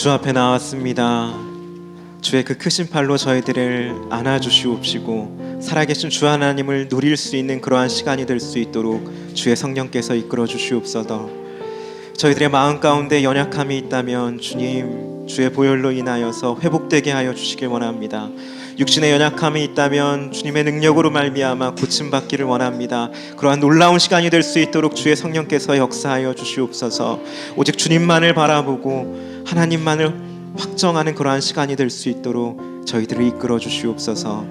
주 앞에 나왔습니다. 주의 그 크신 팔로 저희들을 안아주시옵시고 살아계신 주 하나님을 누릴 수 있는 그러한 시간이 될 수 있도록 주의 성령께서 이끌어 주시옵소서. 저희들의 마음 가운데 연약함이 있다면 주님, 주의 보혈로 인하여서 회복되게 하여 주시길 원합니다. 육신의 연약함이 있다면 주님의 능력으로 말미암아 고침받기를 원합니다. 그러한 놀라운 시간이 될 수 있도록 주의 성령께서 역사하여 주시옵소서. 오직 주님만을 바라보고 하나님만을 확정하는 그러한 시간이 될 수 있도록 저희들을 이끌어 주시옵소서.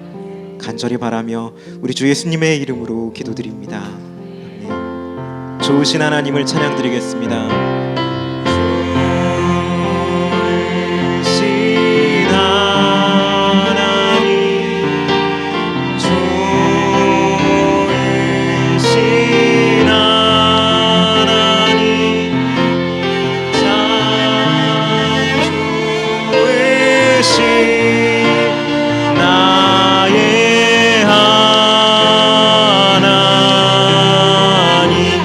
간절히 바라며 우리 주 예수님의 이름으로 기도드립니다. 아멘. 좋으신 하나님을 찬양드리겠습니다.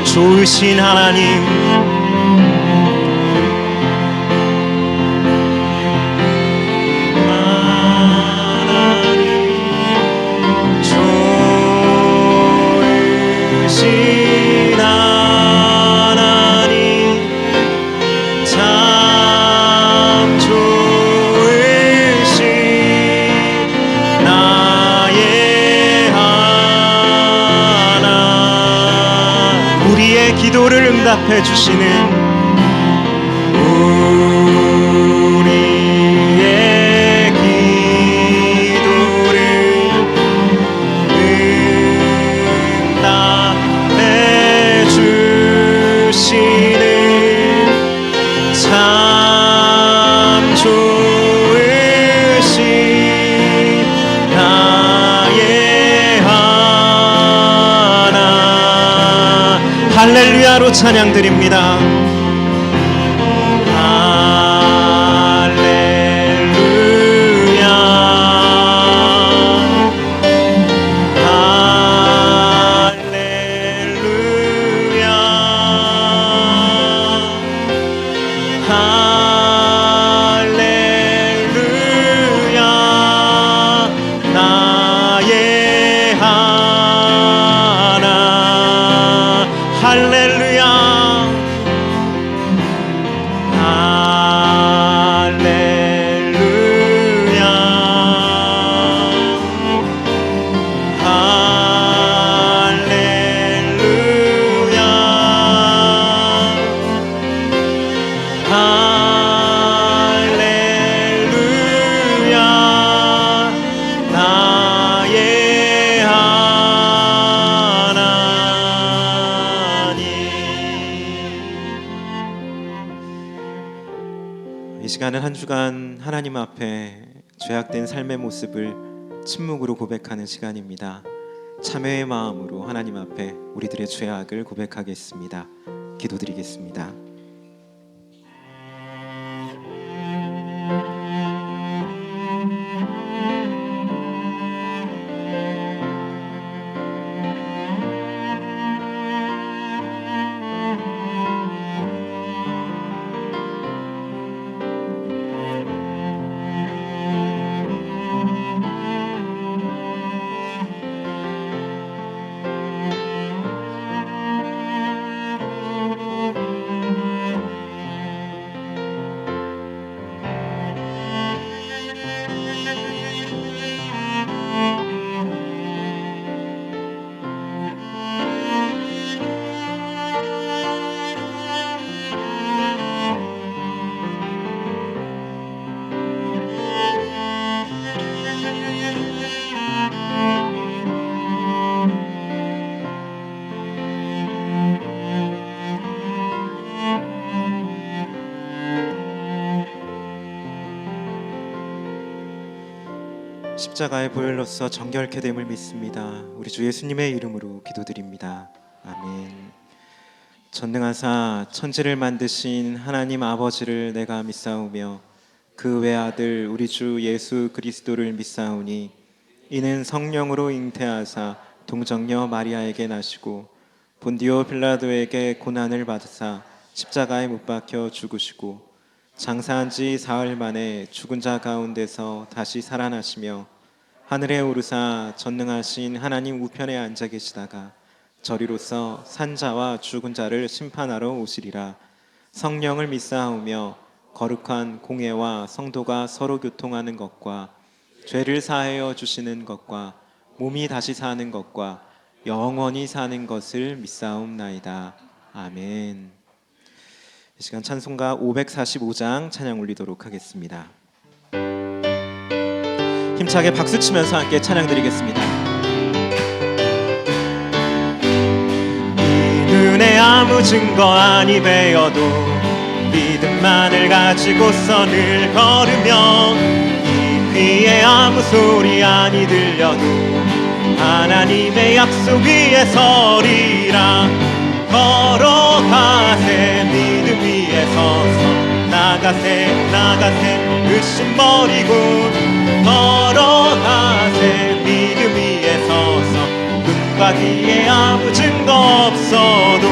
좋으신 하나님, 좋으신 하나님, 참 좋으신 나의 하나님, 우리의 기도를 응답해 주시는 우리의 기도를 응답해 주시는 참 좋으신 나의 하나. 할렐루야로 찬양드립니다. 이 시간은 한 주간 하나님 앞에 죄악된 삶의 모습을 침묵으로 고백하는 시간입니다. 참회의 마음으로 하나님 앞에 우리들의 죄악을 고백하겠습니다. 기도드리겠습니다. 십자가의 보혈로서 정결케 됨을 믿습니다. 우리 주 예수님의 이름으로 기도드립니다. 아멘. 전능하사 천지를 만드신 하나님 아버지를 내가 믿사오며 그 외아들 우리 주 예수 그리스도를 믿사오니 이는 성령으로 잉태하사 동정녀 마리아에게 나시고 본디오 빌라도에게 고난을 받으사 십자가에 못 박혀 죽으시고 장사한 지 사흘 만에 죽은 자 가운데서 다시 살아나시며 하늘에 오르사 전능하신 하나님 우편에 앉아 계시다가 저리로서 산자와 죽은 자를 심판하러 오시리라. 성령을 믿사오며 거룩한 공회와 성도가 서로 교통하는 것과 죄를 사하여 주시는 것과 몸이 다시 사는 것과 영원히 사는 것을 믿사옵나이다. 아멘. 이 시간 찬송가 545장 찬양 올리도록 하겠습니다. 힘차게 박수 치면서 함께 찬양 드리겠습니다. 이 눈에 아무 증거 아니 배어도 믿음만을 가지고서 늘 걸으며 이 귀에 아무 소리 아니 들려도 하나님의 약속 위에 서리라. 걸어가세 믿음 위에 서서 나가세 나가세 의심 버리고 걸어가세 믿음 위에 서서 눈과 귀에 아무 증거 없어도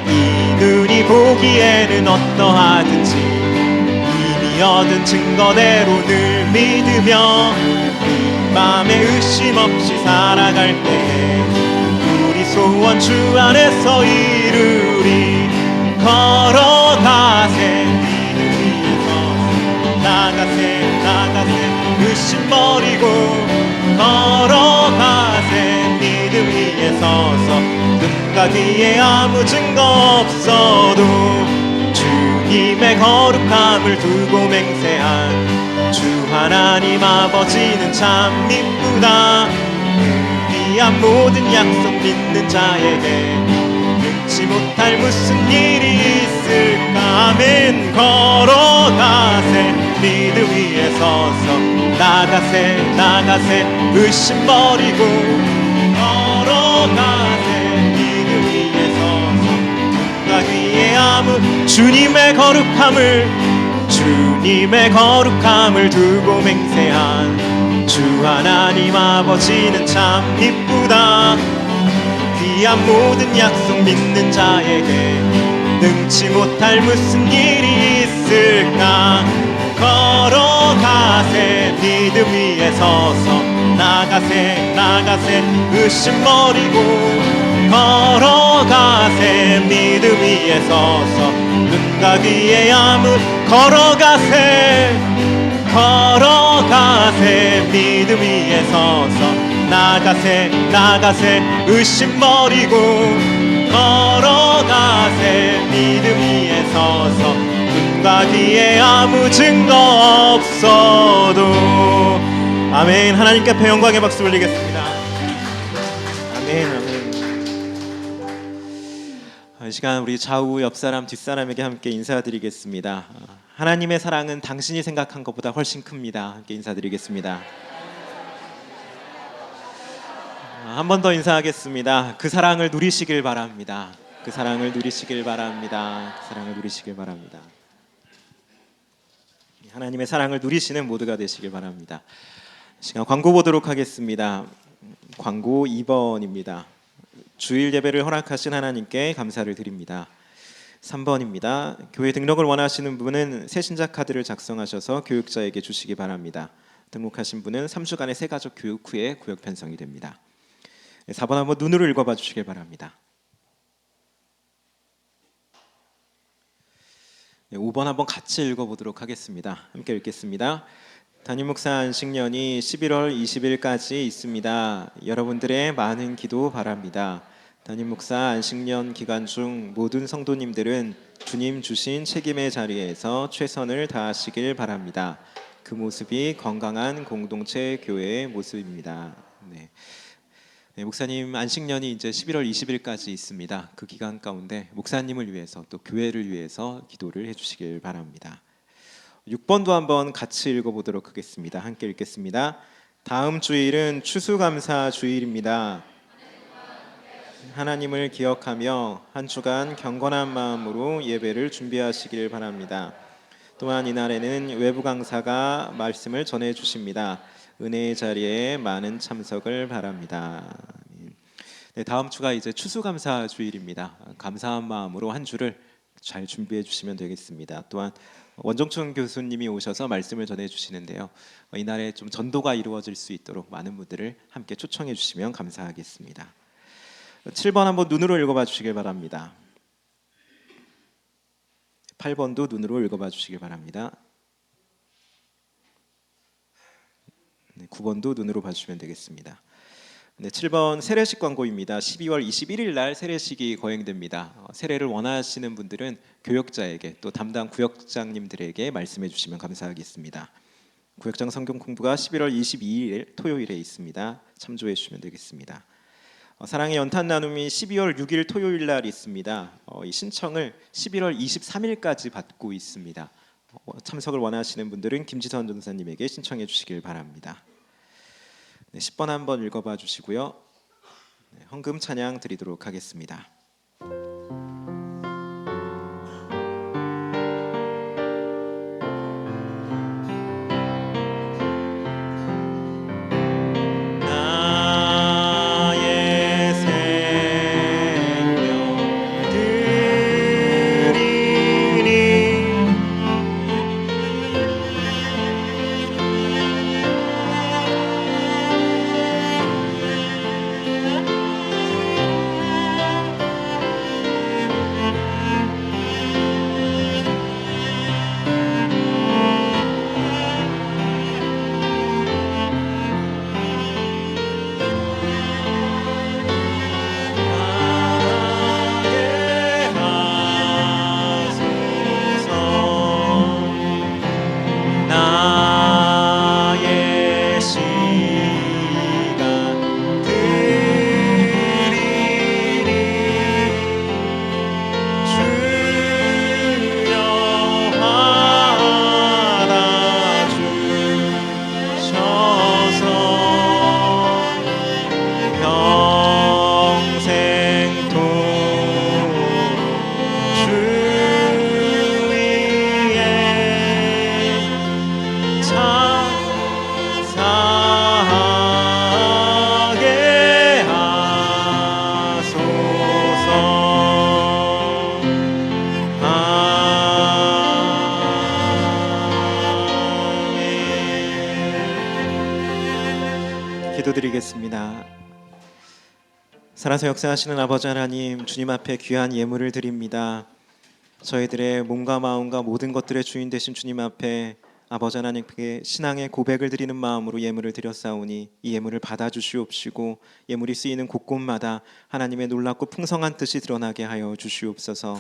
이 눈이 보기에는 어떠하든지 이미 얻은 증거대로 늘 믿으며 이 맘에 의심 없이 살아갈 때에 소원 주 안에서 이루리. 걸어가세 믿음 위에서 나가세 나가세 의심 버리고 걸어가세 믿음 위에 서서 눈과 귀에 아무 증거 없어도 주님의 거룩함을 두고 맹세한 주 하나님 아버지는 참 이쁘다. 귀한 모든 약속 믿는 자에게 능치 못할 무슨 일이 있을까. 아멘. 걸어가세 믿음 위에 서서 나가세 나가세 의심 버리고 걸어가세 믿음 위에 서서 눈과 귀에 아무 주님의 거룩함을 두고 맹세한 주 하나님 아버지는 참 이쁘다. 귀한 모든 약속 믿는 자에게 능치 못할 무슨 일이 있을까. 걸어가세 믿음 위에 서서 나가세 나가세 의심 버리고 걸어가세 믿음 위에 서서 눈과 귀에 아무 걸어가세 믿음 위에 서서 나가세 나가세 의심 버리고 걸어가세 믿음 위에 서서 눈과 귀에 아무 증거 없어도. 아멘. 하나님께 앞에 영광의 박수 올리겠습니다. 아멘. 아멘. 이 시간 우리 좌우 옆사람 뒷사람에게 함께 인사드리겠습니다. 하나님의 사랑은 당신이 생각한 것보다 훨씬 큽니다. 함께 인사드리겠습니다. 한 번 더 인사하겠습니다. 그 사랑을 누리시길 바랍니다. 그 사랑을 누리시길 바랍니다. 그 사랑을 누리시길 바랍니다. 하나님의 사랑을 누리시는 모두가 되시길 바랍니다. 시간 광고 보도록 하겠습니다. 광고 2번입니다. 주일 예배를 허락하신 하나님께 감사를 드립니다. 3번입니다. 교회 등록을 원하시는 분은 새신자 카드를 작성하셔서 교육자에게 주시기 바랍니다. 등록하신 분은 3주간의 새가족 교육 후에 구역 편성이 됩니다. 4번 한번 눈으로 읽어봐 주시길 바랍니다. 5번 한번 같이 읽어보도록 하겠습니다. 함께 읽겠습니다. 담임 목사 안식년이 11월 20일까지 있습니다. 여러분들의 많은 기도 바랍니다. 담임 목사 안식년 기간 중 모든 성도님들은 주님 주신 책임의 자리에서 최선을 다하시길 바랍니다. 그 모습이 건강한 공동체 교회의 모습입니다. 네, 목사님 안식년이 이제 11월 20일까지 있습니다. 그 기간 가운데 목사님을 위해서 또 교회를 위해서 기도를 해주시길 바랍니다. 6번도 한번 같이 읽어보도록 하겠습니다. 함께 읽겠습니다. 다음 주일은 추수감사 주일입니다. 하나님을 기억하며 한 주간 경건한 마음으로 예배를 준비하시길 바랍니다. 또한 이날에는 외부 강사가 말씀을 전해 주십니다. 은혜의 자리에 많은 참석을 바랍니다. 네, 다음 주가 이제 추수감사 주일입니다. 감사한 마음으로 한 주를 잘 준비해 주시면 되겠습니다. 또한 원정춘 교수님이 오셔서 말씀을 전해 주시는데요. 이날에 좀 전도가 이루어질 수 있도록 많은 분들을 함께 초청해 주시면 감사하겠습니다. 7번 한번 눈으로 읽어봐 주시길 바랍니다. 8번도 눈으로 읽어봐 주시길 바랍니다. 9번도 눈으로 봐주시면 되겠습니다. 7번 세례식 광고입니다. 12월 21일 날 세례식이 거행됩니다. 세례를 원하시는 분들은 교역자에게 또 담당 구역장님들에게 말씀해 주시면 감사하겠습니다. 구역장 성경 공부가 11월 22일 토요일에 있습니다. 참조해 주시면 되겠습니다. 사랑의 연탄 나눔이 12월 6일 토요일 날 있습니다. 이 신청을 11월 23일까지 받고 있습니다. 참석을 원하시는 분들은 김지선 전사님에게 신청해 주시길 바랍니다. 10번 한번 읽어봐 주시고요. 헌금 찬양 드리도록 하겠습니다. 기도드리겠습니다. 살아서 역사하시는 아버지 하나님, 주님 앞에 귀한 예물을 드립니다. 저희들의 몸과 마음과 모든 것들의 주인 되신 주님 앞에 아버지 하나님께 신앙의 고백을 드리는 마음으로 예물을 드렸사오니 이 예물을 받아주시옵시고 예물이 쓰이는 곳곳마다 하나님의 놀랍고 풍성한 뜻이 드러나게 하여 주시옵소서.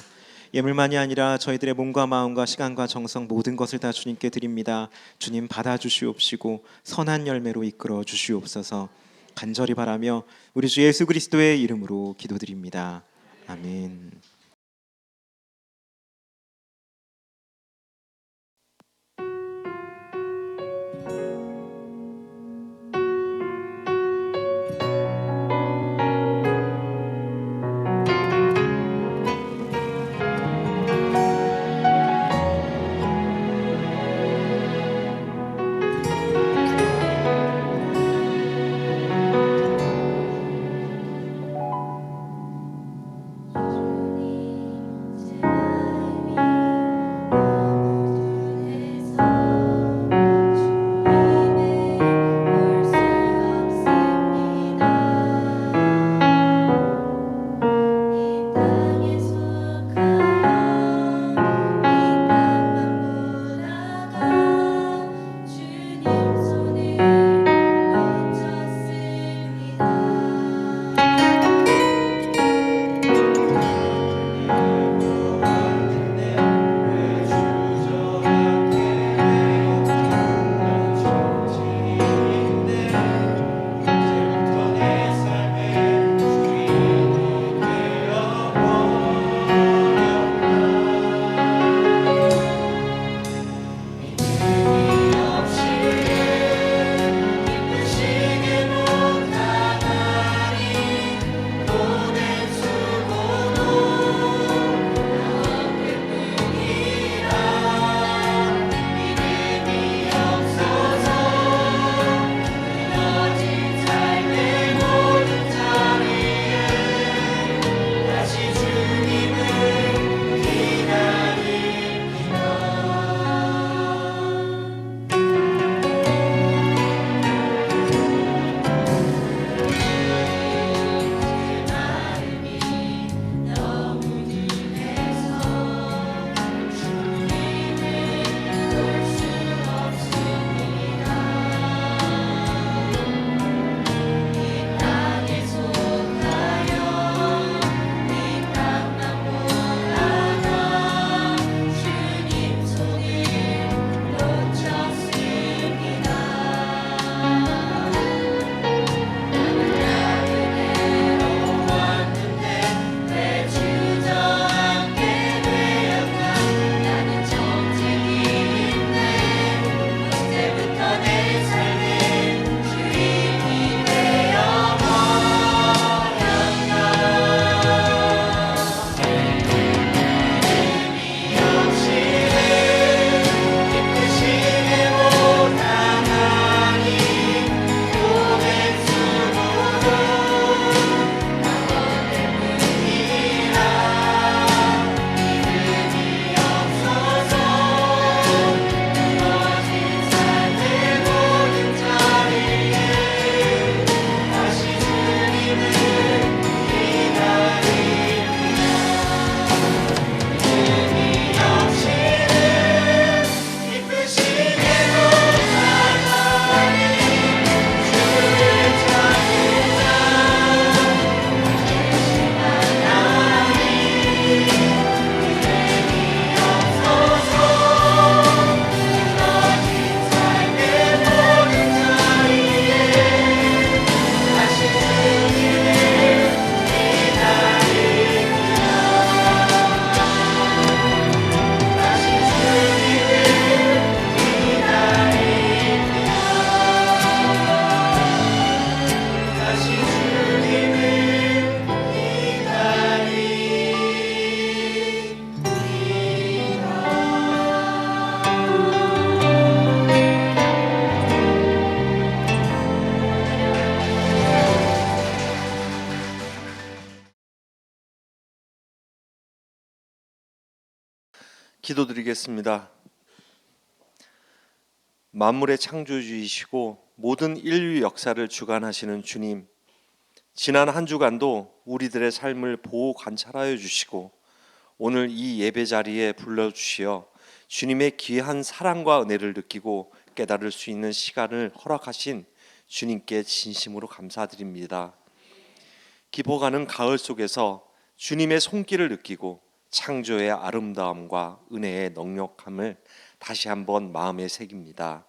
예물만이 아니라 저희들의 몸과 마음과 시간과 정성 모든 것을 다 주님께 드립니다. 주님 받아주시옵시고 선한 열매로 이끌어 주시옵소서. 간절히 바라며 우리 주 예수 그리스도의 이름으로 기도드립니다. 아멘. 기도드리겠습니다. 만물의 창조주이시고 모든 인류 역사를 주관하시는 주님, 지난 한 주간도 우리들의 삶을 보호 관찰하여 주시고 오늘 이 예배 자리에 불러주시어 주님의 귀한 사랑과 은혜를 느끼고 깨달을 수 있는 시간을 허락하신 주님께 진심으로 감사드립니다. 깊어가는 가을 속에서 주님의 손길을 느끼고 창조의 아름다움과 은혜의 넉넉함을 다시 한번 마음에 새깁니다.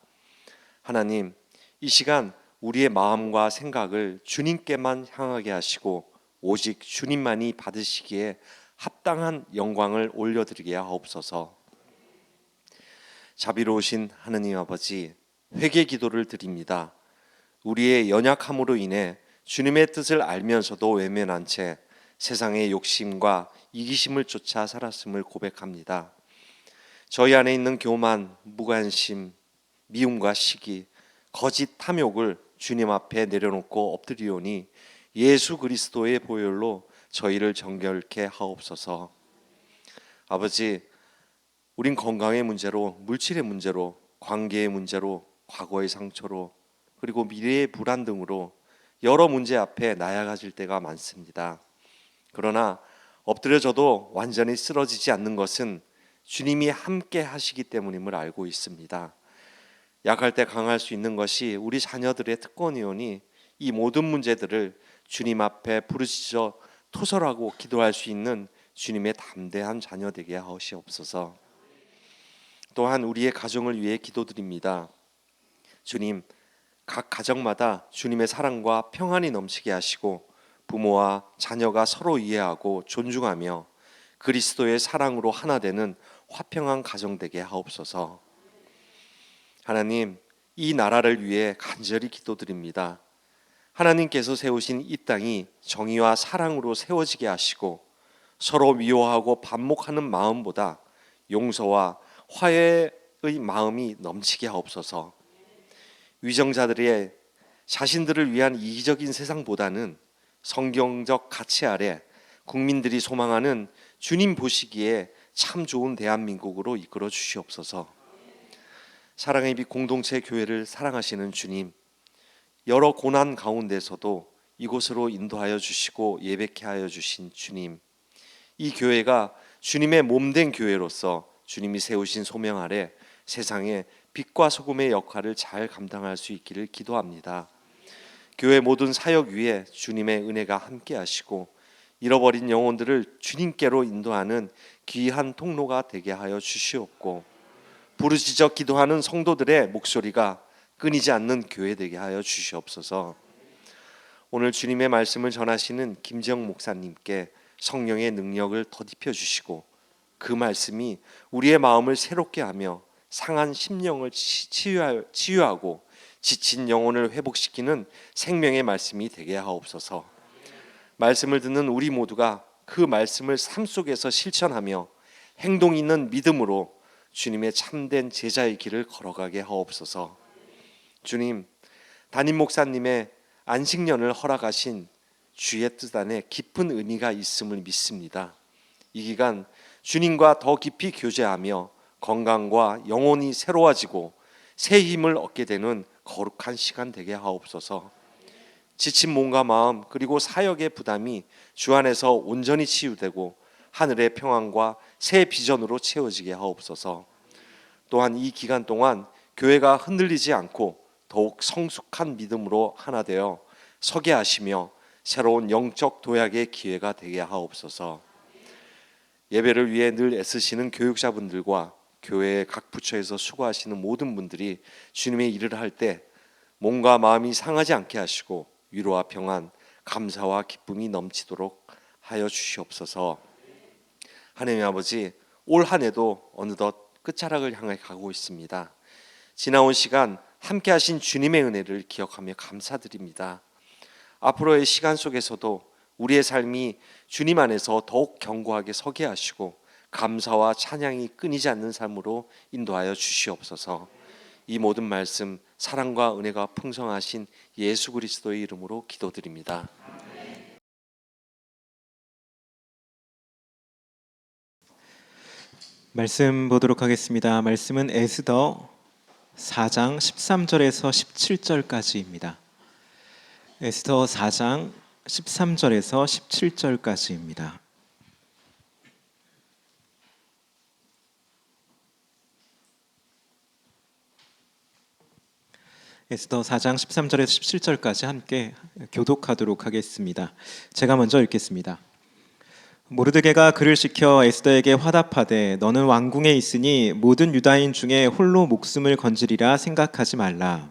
하나님, 이 시간 우리의 마음과 생각을 주님께만 향하게 하시고 오직 주님만이 받으시기에 합당한 영광을 올려드리게 하옵소서. 자비로우신 하느님 아버지, 회개 기도를 드립니다. 우리의 연약함으로 인해 주님의 뜻을 알면서도 외면한 채 세상의 욕심과 이기심을 쫓아 살았음을 고백합니다. 저희 안에 있는 교만, 무관심, 미움과 시기, 거짓 탐욕을 주님 앞에 내려놓고 엎드리오니 예수 그리스도의 보혈로 저희를 정결케 하옵소서. 아버지, 우린 건강의 문제로, 물질의 문제로, 관계의 문제로, 과거의 상처로, 그리고 미래의 불안 등으로 여러 문제 앞에 나아가질 때가 많습니다. 그러나 엎드려져도 완전히 쓰러지지 않는 것은 주님이 함께 하시기 때문임을 알고 있습니다. 약할 때 강할 수 있는 것이 우리 자녀들의 특권이오니 이 모든 문제들을 주님 앞에 부르짖어 토설하고 기도할 수 있는 주님의 담대한 자녀 되게 하시옵소서. 또한 우리의 가정을 위해 기도드립니다. 주님, 각 가정마다 주님의 사랑과 평안이 넘치게 하시고 부모와 자녀가 서로 이해하고 존중하며 그리스도의 사랑으로 하나 되는 화평한 가정 되게 하옵소서. 하나님, 이 나라를 위해 간절히 기도드립니다. 하나님께서 세우신 이 땅이 정의와 사랑으로 세워지게 하시고 서로 미워하고 반목하는 마음보다 용서와 화해의 마음이 넘치게 하옵소서. 위정자들의 자신들을 위한 이기적인 세상보다는 성경적 가치 아래 국민들이 소망하는 주님 보시기에 참 좋은 대한민국으로 이끌어 주시옵소서. 사랑의 빛 공동체 교회를 사랑하시는 주님, 여러 고난 가운데서도 이곳으로 인도하여 주시고 예배케 하여 주신 주님, 이 교회가 주님의 몸된 교회로서 주님이 세우신 소명 아래 세상에 빛과 소금의 역할을 잘 감당할 수 있기를 기도합니다. 교회 모든 사역 위에 주님의 은혜가 함께 하시고 잃어버린 영혼들을 주님께로 인도하는 귀한 통로가 되게 하여 주시옵고 부르짖어 기도하는 성도들의 목소리가 끊이지 않는 교회 되게 하여 주시옵소서. 오늘 주님의 말씀을 전하시는 김지영 목사님께 성령의 능력을 더입혀 주시고 그 말씀이 우리의 마음을 새롭게 하며 상한 심령을 치유하고 지친 영혼을 회복시키는 생명의 말씀이 되게 하옵소서. 말씀을 듣는 우리 모두가 그 말씀을 삶 속에서 실천하며 행동 있는 믿음으로 주님의 참된 제자의 길을 걸어가게 하옵소서. 주님, 담임 목사님의 안식년을 허락하신 주의 뜻 안에 깊은 의미가 있음을 믿습니다. 이 기간 주님과 더 깊이 교제하며 건강과 영혼이 새로워지고 새 힘을 얻게 되는 거룩한 시간 되게 하옵소서. 지친 몸과 마음 그리고 사역의 부담이 주 안에서 온전히 치유되고 하늘의 평안과 새 비전으로 채워지게 하옵소서. 또한 이 기간 동안 교회가 흔들리지 않고 더욱 성숙한 믿음으로 하나 되어 서게 하시며 새로운 영적 도약의 기회가 되게 하옵소서. 예배를 위해 늘 애쓰시는 교육자분들과 교회의 각 부처에서 수고하시는 모든 분들이 주님의 일을 할 때 몸과 마음이 상하지 않게 하시고 위로와 평안, 감사와 기쁨이 넘치도록 하여 주시옵소서. 하나님 아버지, 올 한 해도 어느덧 끝자락을 향해 가고 있습니다. 지나온 시간 함께 하신 주님의 은혜를 기억하며 감사드립니다. 앞으로의 시간 속에서도 우리의 삶이 주님 안에서 더욱 견고하게 서게 하시고 감사와 찬양이 끊이지 않는 삶으로 인도하여 주시옵소서. 이 모든 말씀 사랑과 은혜가 풍성하신 예수 그리스도의 이름으로 기도드립니다. 말씀 보도록 하겠습니다. 말씀은 에스더 4장 13절에서 17절까지입니다. 에스더 4장 13절에서 17절까지입니다. 에스더 4장 13절에서 17절까지 함께 교독하도록 하겠습니다. 제가 먼저 읽겠습니다. 모르드게가 그를 시켜 에스더에게 화답하되 너는 왕궁에 있으니 모든 유다인 중에 홀로 목숨을 건지리라 생각하지 말라.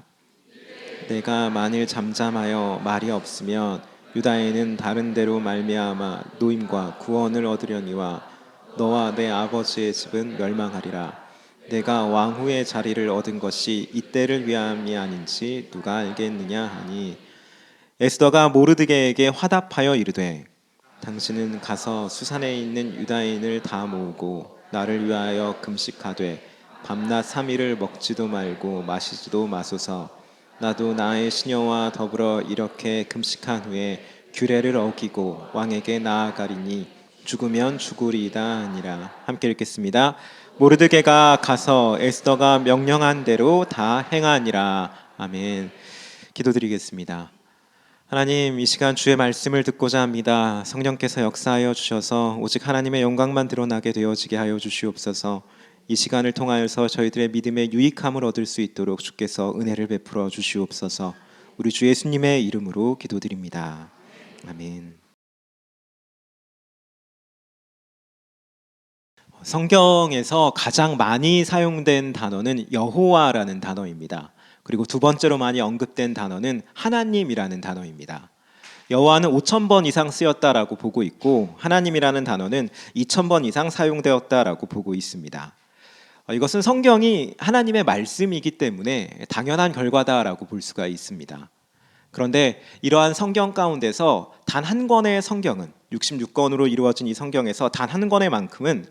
내가 만일 잠잠하여 말이 없으면 유다인은 다른 데로 말미암아 노임과 구원을 얻으려니와 너와 내 아버지의 집은 멸망하리라. 내가 왕후의 자리를 얻은 것이 이때를 위함이 아닌지 누가 알겠느냐 하니 에스더가 모르드게에게 화답하여 이르되 당신은 가서 수산에 있는 유다인을 다 모으고 나를 위하여 금식하되 밤낮 3일을 먹지도 말고 마시지도 마소서. 나도 나의 시녀와 더불어 이렇게 금식한 후에 규례를 어기고 왕에게 나아가리니 죽으면 죽으리이다 하니라. 함께 읽겠습니다. 모르드게가 가서 에스더가 명령한 대로 다 행하니라. 아멘. 기도드리겠습니다. 하나님, 이 시간 주의 말씀을 듣고자 합니다. 성령께서 역사하여 주셔서 오직 하나님의 영광만 드러나게 되어지게 하여 주시옵소서. 이 시간을 통하여서 저희들의 믿음의 유익함을 얻을 수 있도록 주께서 은혜를 베풀어 주시옵소서. 우리 주 예수님의 이름으로 기도드립니다. 아멘. 성경에서 가장 많이 사용된 단어는 여호와라는 단어입니다. 그리고 두 번째로 많이 언급된 단어는 하나님이라는 단어입니다. 여호와는 5,000번 이상 쓰였다라고 보고 있고 하나님이라는 단어는 2,000번 이상 사용되었다라고 보고 있습니다. 이것은 성경이 하나님의 말씀이기 때문에 당연한 결과다라고 볼 수가 있습니다. 그런데 이러한 성경 가운데서 단 한 권의 성경은 66권으로 이루어진 이 성경에서 단 한 권의만큼은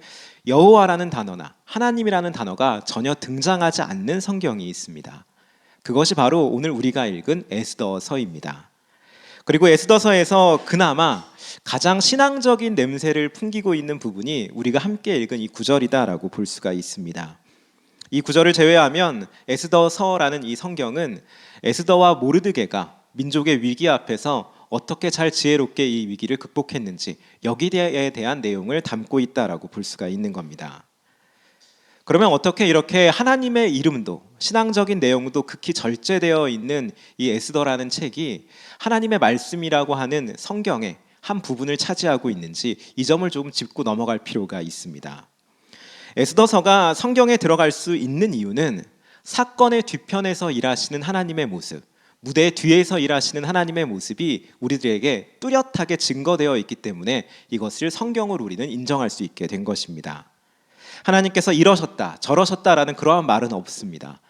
여호와라는 단어나 하나님이라는 단어가 전혀 등장하지 않는 성경이 있습니다. 그것이 바로 오늘 우리가 읽은 에스더서입니다. 그리고 에스더서에서 그나마 가장 신앙적인 냄새를 풍기고 있는 부분이 우리가 함께 읽은 이 구절이다라고 볼 수가 있습니다. 이 구절을 제외하면 에스더서라는 이 성경은 에스더와 모르드게가 민족의 위기 앞에서 어떻게 잘 지혜롭게 이 위기를 극복했는지 여기에 대한 내용을 담고 있다라고 볼 수가 있는 겁니다. 그러면 어떻게 이렇게 하나님의 이름도 신앙적인 내용도 극히 절제되어 있는 이 에스더라는 책이 하나님의 말씀이라고 하는 성경의 한 부분을 차지하고 있는지 이 점을 조금 짚고 넘어갈 필요가 있습니다. 에스더서가 성경에 들어갈 수 있는 이유는 사건의 뒤편에서 일하시는 하나님의 모습, 무대 뒤에서 일하시는 하나님의 모습이 우리들에게 뚜렷하게 증거되어 있기 때문에 이것을 성경으로 우리는 인정할 수 있게 된 것입니다. 하나님께서 이러셨다 저러셨다라는 그러한 말은 없습니다.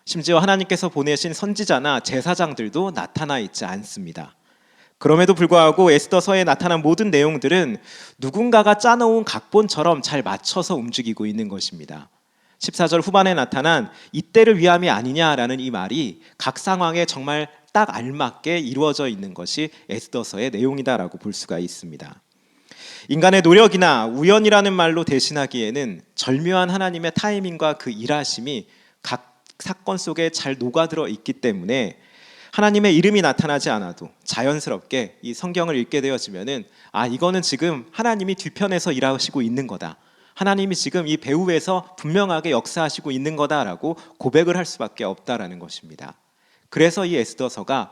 심지어 하나님께서 보내신 선지자나 제사장들도 나타나 있지 않습니다. 그럼에도 불구하고 에스더서에 나타난 모든 내용들은 누군가가 짜놓은 각본처럼 잘 맞춰서 움직이고 있는 것입니다. 14절 후반에 나타난 이때를 위함이 아니냐라는 이 말이 각 상황에 정말 딱 알맞게 이루어져 있는 것이 에스더서의 내용이다라고 볼 수가 있습니다. 인간의 노력이나 우연이라는 말로 대신하기에는 절묘한 하나님의 타이밍과 그 일하심이 각 사건 속에 잘 녹아들어 있기 때문에 하나님의 이름이 나타나지 않아도 자연스럽게 이 성경을 읽게 되어지면은 이거는 지금 하나님이 뒤편에서 일하시고 있는 거다. 하나님이 지금 이 배후에서 분명하게 역사하시고 있는 거다라고 고백을 할 수밖에 없다라는 것입니다. 그래서 이 에스더서가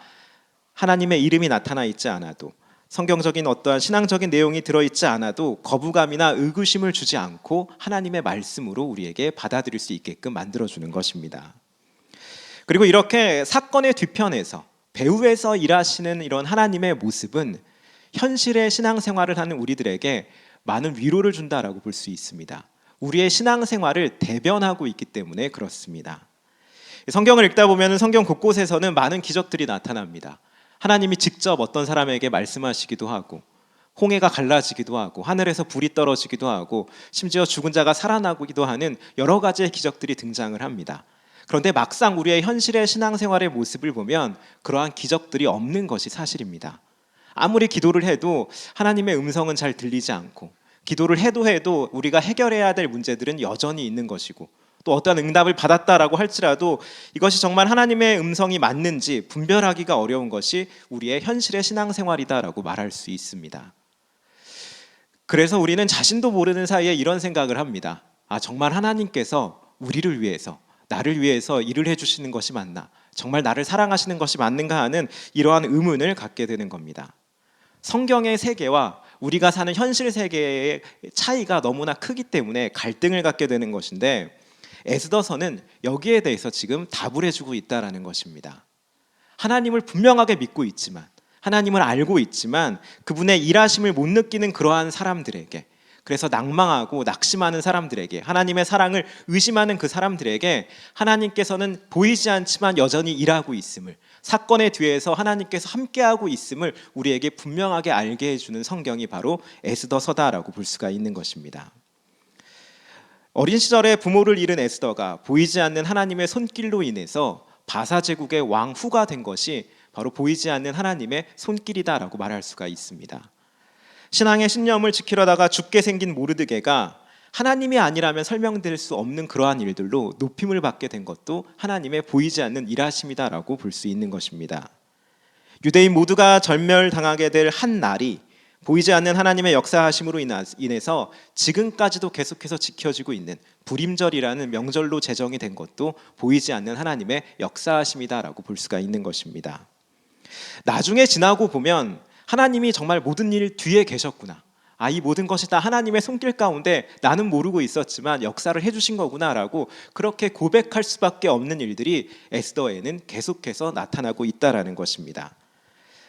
하나님의 이름이 나타나 있지 않아도 성경적인 어떠한 신앙적인 내용이 들어있지 않아도 거부감이나 의구심을 주지 않고 하나님의 말씀으로 우리에게 받아들일 수 있게끔 만들어주는 것입니다. 그리고 이렇게 사건의 뒤편에서 배후에서 일하시는 이런 하나님의 모습은 현실의 신앙생활을 하는 우리들에게 많은 위로를 준다라고 볼 수 있습니다. 우리의 신앙생활을 대변하고 있기 때문에 그렇습니다. 성경을 읽다 보면 성경 곳곳에서는 많은 기적들이 나타납니다. 하나님이 직접 어떤 사람에게 말씀하시기도 하고 홍해가 갈라지기도 하고 하늘에서 불이 떨어지기도 하고 심지어 죽은 자가 살아나기도 하는 여러 가지의 기적들이 등장을 합니다. 그런데 막상 우리의 현실의 신앙생활의 모습을 보면 그러한 기적들이 없는 것이 사실입니다. 아무리 기도를 해도 하나님의 음성은 잘 들리지 않고 기도를 해도 우리가 해결해야 될 문제들은 여전히 있는 것이고, 또 어떠한 응답을 받았다라고 할지라도 이것이 정말 하나님의 음성이 맞는지 분별하기가 어려운 것이 우리의 현실의 신앙생활이다라고 말할 수 있습니다. 그래서 우리는 자신도 모르는 사이에 이런 생각을 합니다. 정말 하나님께서 우리를 위해서, 나를 위해서 일을 해주시는 것이 맞나? 정말 나를 사랑하시는 것이 맞는가 하는 이러한 의문을 갖게 되는 겁니다. 성경의 세계와 우리가 사는 현실 세계의 차이가 너무나 크기 때문에 갈등을 갖게 되는 것인데, 에스더서는 여기에 대해서 지금 답을 해주고 있다는 것입니다. 하나님을 분명하게 믿고 있지만, 하나님을 알고 있지만 그분의 일하심을 못 느끼는 그러한 사람들에게, 그래서 낭망하고 낙심하는 사람들에게, 하나님의 사랑을 의심하는 그 사람들에게 하나님께서는 보이지 않지만 여전히 일하고 있음을, 사건의 뒤에서 하나님께서 함께하고 있음을 우리에게 분명하게 알게 해주는 성경이 바로 에스더서다라고 볼 수가 있는 것입니다. 어린 시절에 부모를 잃은 에스더가 보이지 않는 하나님의 손길로 인해서 바사 제국의 왕후가 된 것이 바로 보이지 않는 하나님의 손길이다라고 말할 수가 있습니다. 신앙의 신념을 지키려다가 죽게 생긴 모르드게가 하나님이 아니라면 설명될 수 없는 그러한 일들로 높임을 받게 된 것도 하나님의 보이지 않는 일하심이다라고 볼 수 있는 것입니다. 유대인 모두가 절멸당하게 될 한 날이 보이지 않는 하나님의 역사하심으로 인해서 지금까지도 계속해서 지켜지고 있는 불임절이라는 명절로 제정이 된 것도 보이지 않는 하나님의 역사하심이다라고 볼 수가 있는 것입니다. 나중에 지나고 보면 하나님이 정말 모든 일 뒤에 계셨구나, 이 모든 것이 다 하나님의 손길 가운데 나는 모르고 있었지만 역사를 해주신 거구나라고 그렇게 고백할 수밖에 없는 일들이 에스더에는 계속해서 나타나고 있다라는 것입니다.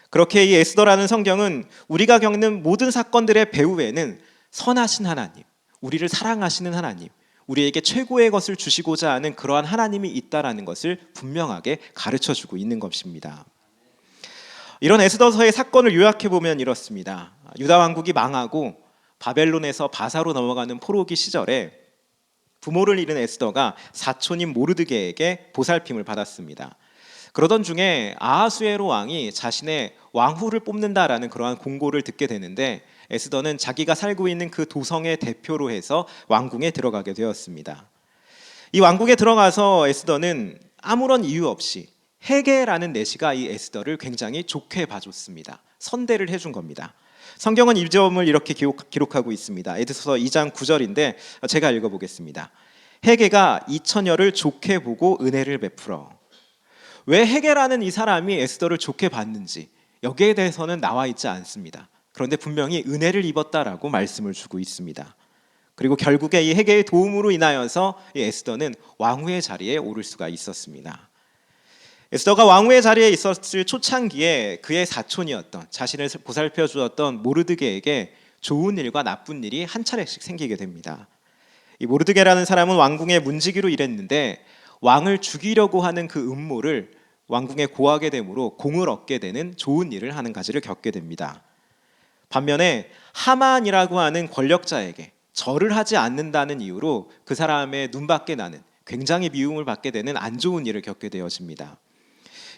그렇게 이 에스더라는 성경은 우리가 겪는 모든 사건들의 배후에는 선하신 하나님, 우리를 사랑하시는 하나님, 우리에게 최고의 것을 주시고자 하는 그러한 하나님이 있다라는 것을 분명하게 가르쳐주고 있는 것입니다. 이런 에스더서의 사건을 요약해 보면 이렇습니다. 유다 왕국이 망하고 바벨론에서 바사로 넘어가는 포로기 시절에 부모를 잃은 에스더가 사촌인 모르드게에게 보살핌을 받았습니다. 그러던 중에 아하수에로 왕이 자신의 왕후를 뽑는다라는 그러한 공고를 듣게 되는데, 에스더는 자기가 살고 있는 그 도성의 대표로 해서 왕궁에 들어가게 되었습니다. 이 왕궁에 들어가서 에스더는 아무런 이유 없이 헤게라는 내시가 이 에스더를 굉장히 좋게 봐줬습니다. 선대를 해준 겁니다. 성경은 이 점을 이렇게 기록하고 있습니다. 에스더 2장 9절인데 제가 읽어보겠습니다. 헤게가 이 처녀를 좋게 보고 은혜를 베풀어. 왜 헤게라는 이 사람이 에스더를 좋게 봤는지 여기에 대해서는 나와 있지 않습니다. 그런데 분명히 은혜를 입었다라고 말씀을 주고 있습니다. 그리고 결국에 이 헤게의 도움으로 인하여서 이 에스더는 왕후의 자리에 오를 수가 있었습니다. 에스더가 왕후의 자리에 있었을 초창기에 그의 사촌이었던, 자신을 보살펴 주었던 모르드게에게 좋은 일과 나쁜 일이 한 차례씩 생기게 됩니다. 이 모르드게라는 사람은 왕궁의 문지기로 일했는데 왕을 죽이려고 하는 그 음모를 왕궁에 고하게 되므로 공을 얻게 되는 좋은 일을 하는 가지를 겪게 됩니다. 반면에 하만이라고 하는 권력자에게 절을 하지 않는다는 이유로 그 사람의 눈밖에 나는, 굉장히 미움을 받게 되는 안 좋은 일을 겪게 되어집니다.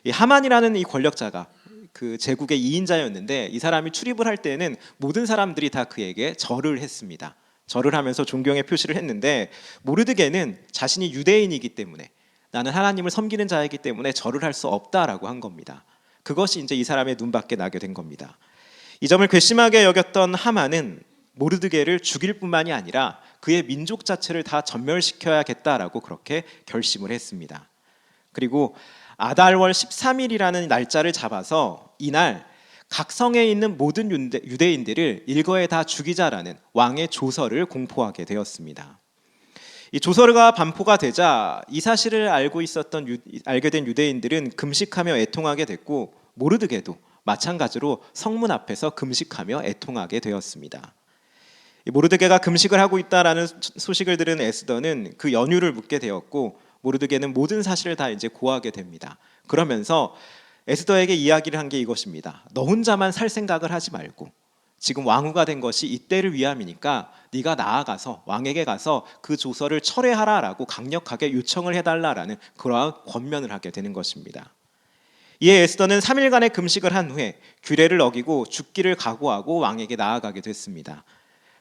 이 하만이라는 이 권력자가 그 제국의 2인자였는데 이 사람이 출입을 할 때는 모든 사람들이 다 그에게 절을 했습니다. 절을 하면서 존경의 표시를 했는데, 모르드게는 자신이 유대인이기 때문에, 나는 하나님을 섬기는 자이기 때문에 절을 할 수 없다라고 한 겁니다. 그것이 이제 이 사람의 눈밖에 나게 된 겁니다. 이 점을 괘씸하게 여겼던 하만은 모르드게를 죽일 뿐만이 아니라 그의 민족 자체를 다 전멸시켜야겠다라고 그렇게 결심을 했습니다. 그리고 아달월 13일이라는 날짜를 잡아서 이날 각 성에 있는 모든 유대인들을 일거에 다 죽이자라는 왕의 조서를 공포하게 되었습니다. 이 조서가 반포가 되자 이 사실을 알게 된 유대인들은 금식하며 애통하게 됐고, 모르드게도 마찬가지로 성문 앞에서 금식하며 애통하게 되었습니다. 이 모르드게가 금식을 하고 있다라는 소식을 들은 에스더는 그 연유를 묻게 되었고, 모르드게는 모든 사실을 다 이제 고하게 됩니다. 그러면서 에스더에게 이야기를 한 게 이것입니다. 너 혼자만 살 생각을 하지 말고, 지금 왕후가 된 것이 이때를 위함이니까 네가 나아가서 왕에게 가서 그 조서를 철회하라라고 강력하게 요청을 해달라라는 그러한 권면을 하게 되는 것입니다. 이에 에스더는 3일간의 금식을 한 후에 규례를 어기고 죽기를 각오하고 왕에게 나아가게 됐습니다.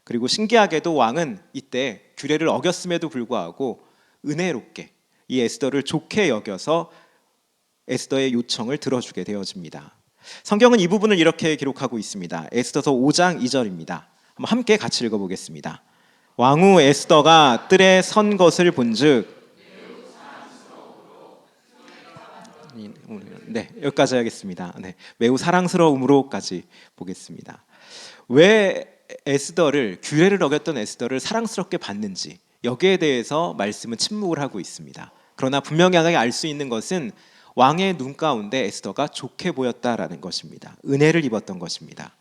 그리고 신기하게도 왕은 이때 규례를 어겼음에도 불구하고 은혜롭게 이 에스더를 좋게 여겨서 에스더의 요청을 들어주게 되어집니다. 성경은 이 부분을 이렇게 기록하고 있습니다. 에스더서 5장 2절입니다. 한번 함께 같이 읽어보겠습니다. 왕후 에스더가 뜰에 선 것을 본즉, 네, 여기까지 하겠습니다. 네, 매우 사랑스러움으로까지 보겠습니다. 왜 에스더를, 규례를 어겼던 에스더를 사랑스럽게 봤는지 여기에 대해서 말씀은 침묵을 하고 있습니다. 그러나 분명하게 알 수 있는 것은 왕의 눈 가운데 에스더가 좋게 보였다라는 것입니다. 은혜를 입었던 것입니다.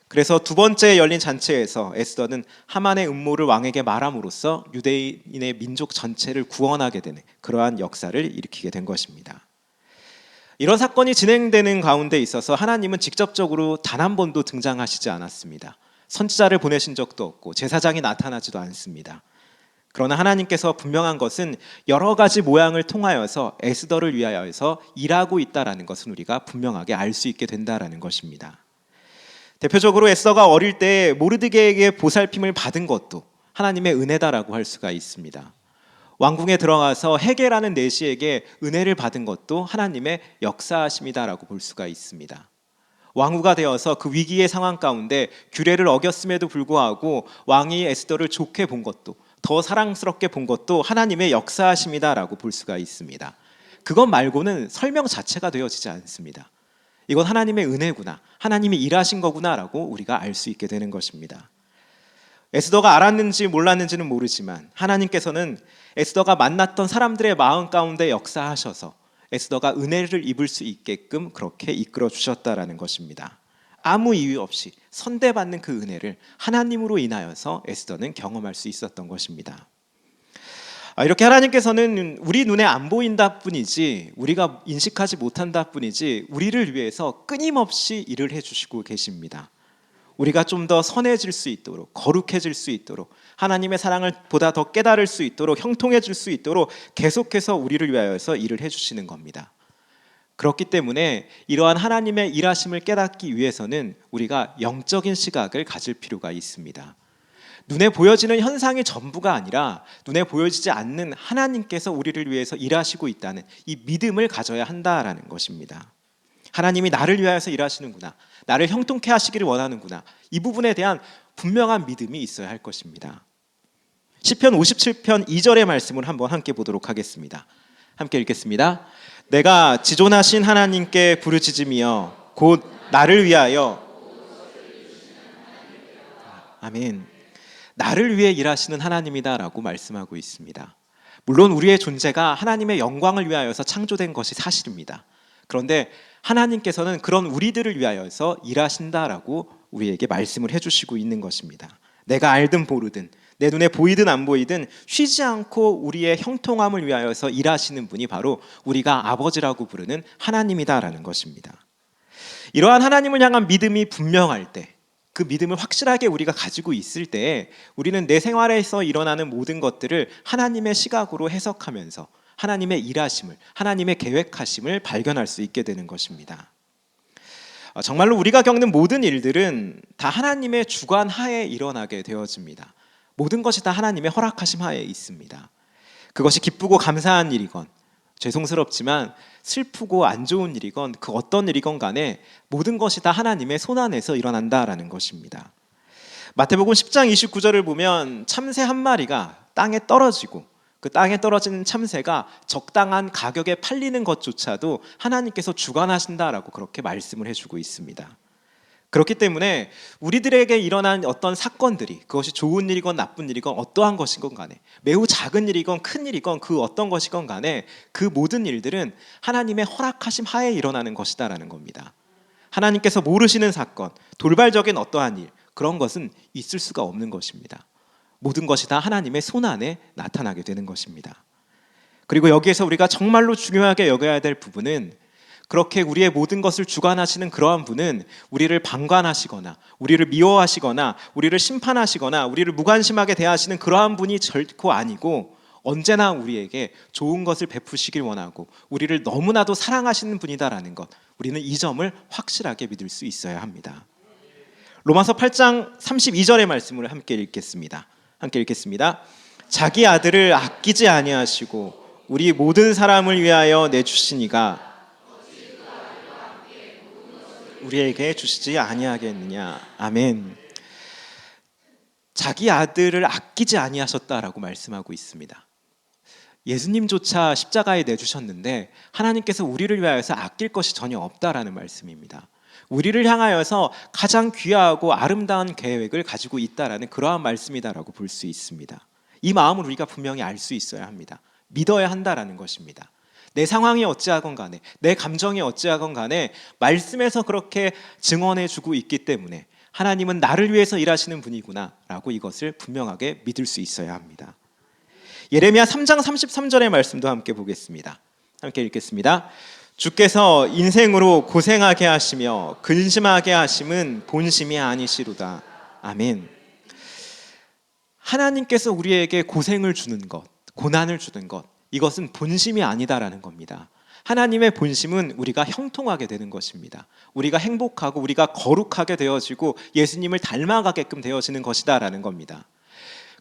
그래서 두 번째 열린 잔치에서 에스더는 하만의 음모를 왕에게 말함으로써 유대인의 민족 전체를 구원하게 되는 그러한 역사를 일으키게 된 것입니다. 이런 사건이 진행되는 가운데 있어서 하나님은 직접적으로 단 한 번도 등장하시지 않았습니다. 선지자를 보내신 적도 없고 제사장이 나타나지도 않습니다. 그러나 하나님께서 분명한 것은 여러 가지 모양을 통하여서 에스더를 위하여서 일하고 있다라는 것은 우리가 분명하게 알 수 있게 된다라는 것입니다. 대표적으로 에스더가 어릴 때 모르드게에게 보살핌을 받은 것도 하나님의 은혜다라고 할 수가 있습니다. 왕궁에 들어가서 헤게라는 내시에게 은혜를 받은 것도 하나님의 역사하심이다라고 볼 수가 있습니다. 왕후가 되어서 그 위기의 상황 가운데 규례를 어겼음에도 불구하고 왕이 에스더를 좋게 본 것도, 더 사랑스럽게 본 것도 하나님의 역사하심이다라고 볼 수가 있습니다. 그것 말고는 설명 자체가 되어지지 않습니다. 이건 하나님의 은혜구나, 하나님이 일하신 거구나라고 우리가 알 수 있게 되는 것입니다. 에스더가 알았는지 몰랐는지는 모르지만 하나님께서는 에스더가 만났던 사람들의 마음 가운데 역사하셔서 에스더가 은혜를 입을 수 있게끔 그렇게 이끌어 주셨다라는 것입니다. 아무 이유 없이 선대받는 그 은혜를 하나님으로 인하여서 에스더는 경험할 수 있었던 것입니다. 이렇게 하나님께서는 우리 눈에 안 보인다 뿐이지, 우리가 인식하지 못한다 뿐이지 우리를 위해서 끊임없이 일을 해주시고 계십니다. 우리가 좀 더 선해질 수 있도록, 거룩해질 수 있도록, 하나님의 사랑을 보다 더 깨달을 수 있도록, 형통해질 수 있도록 계속해서 우리를 위하여서 일을 해주시는 겁니다. 그렇기 때문에 이러한 하나님의 일하심을 깨닫기 위해서는 우리가 영적인 시각을 가질 필요가 있습니다. 눈에 보여지는 현상이 전부가 아니라 눈에 보여지지 않는 하나님께서 우리를 위해서 일하시고 있다는 이 믿음을 가져야 한다라는 것입니다. 하나님이 나를 위하여서 일하시는구나, 나를 형통케 하시기를 원하는구나, 이 부분에 대한 분명한 믿음이 있어야 할 것입니다. 시편 57편 2절의 말씀을 한번 함께 보도록 하겠습니다. 함께 읽겠습니다. 내가 지존하신 하나님께 부르짖으며 곧 나를 위하여, 아멘, 나를 위해 일하시는 하나님이다라고 말씀하고 있습니다. 물론 우리의 존재가 하나님의 영광을 위하여서 창조된 것이 사실입니다. 그런데 하나님께서는 그런 우리들을 위하여서 일하신다라고 우리에게 말씀을 해주시고 있는 것입니다. 내가 알든 모르든, 내 눈에 보이든 안 보이든 쉬지 않고 우리의 형통함을 위하여서 일하시는 분이 바로 우리가 아버지라고 부르는 하나님이다라는 것입니다. 이러한 하나님을 향한 믿음이 분명할 때, 그 믿음을 확실하게 우리가 가지고 있을 때 우리는 내 생활에서 일어나는 모든 것들을 하나님의 시각으로 해석하면서 하나님의 일하심을, 하나님의 계획하심을 발견할 수 있게 되는 것입니다. 정말로 우리가 겪는 모든 일들은 다 하나님의 주관 하에 일어나게 되어집니다. 모든 것이 다 하나님의 허락하심 하에 있습니다. 그것이 기쁘고 감사한 일이건, 죄송스럽지만 슬프고 안 좋은 일이건, 그 어떤 일이건 간에 모든 것이 다 하나님의 손안에서 일어난다라는 것입니다. 마태복음 10장 29절을 보면 참새 한 마리가 땅에 떨어지고 그 땅에 떨어지는 참새가 적당한 가격에 팔리는 것조차도 하나님께서 주관하신다라고 그렇게 말씀을 해주고 있습니다. 그렇기 때문에 우리들에게 일어난 어떤 사건들이, 그것이 좋은 일이건 나쁜 일이건 어떠한 것이건 간에, 매우 작은 일이건 큰 일이건 그 어떤 것이건 간에 그 모든 일들은 하나님의 허락하심 하에 일어나는 것이다라는 겁니다. 하나님께서 모르시는 사건, 돌발적인 어떠한 일, 그런 것은 있을 수가 없는 것입니다. 모든 것이 다 하나님의 손안에 나타나게 되는 것입니다. 그리고 여기에서 우리가 정말로 중요하게 여겨야 될 부분은, 그렇게 우리의 모든 것을 주관하시는 그러한 분은 우리를 방관하시거나 우리를 미워하시거나 우리를 심판하시거나 우리를 무관심하게 대하시는 그러한 분이 결코 아니고, 언제나 우리에게 좋은 것을 베푸시길 원하고 우리를 너무나도 사랑하시는 분이다라는 것, 우리는 이 점을 확실하게 믿을 수 있어야 합니다. 로마서 8장 32절의 말씀을 함께 읽겠습니다. 자기 아들을 아끼지 아니하시고 우리 모든 사람을 위하여 내주시니가 우리에게 주시지 아니하겠느냐. 아멘. 자기 아들을 아끼지 아니하셨다라고 말씀하고 있습니다. 예수님조차 십자가에 내주셨는데 하나님께서 우리를 위하여서 아낄 것이 전혀 없다라는 말씀입니다. 우리를 향하여서 가장 귀하고 아름다운 계획을 가지고 있다라는 그러한 말씀이다라고 볼 수 있습니다. 이 마음을 우리가 분명히 알 수 있어야 합니다. 믿어야 한다라는 것입니다. 내 상황이 어찌하건 간에, 내 감정이 어찌하건 간에 말씀에서 그렇게 증언해주고 있기 때문에 하나님은 나를 위해서 일하시는 분이구나 라고 이것을 분명하게 믿을 수 있어야 합니다. 예레미야 3장 33절의 말씀도 함께 보겠습니다. 함께 읽겠습니다. 주께서 인생으로 고생하게 하시며 근심하게 하심은 본심이 아니시로다. 아멘. 하나님께서 우리에게 고생을 주는 것, 고난을 주는 것, 이것은 본심이 아니다라는 겁니다. 하나님의 본심은 우리가 형통하게 되는 것입니다. 우리가 행복하고 우리가 거룩하게 되어지고 예수님을 닮아가게끔 되어지는 것이다라는 겁니다.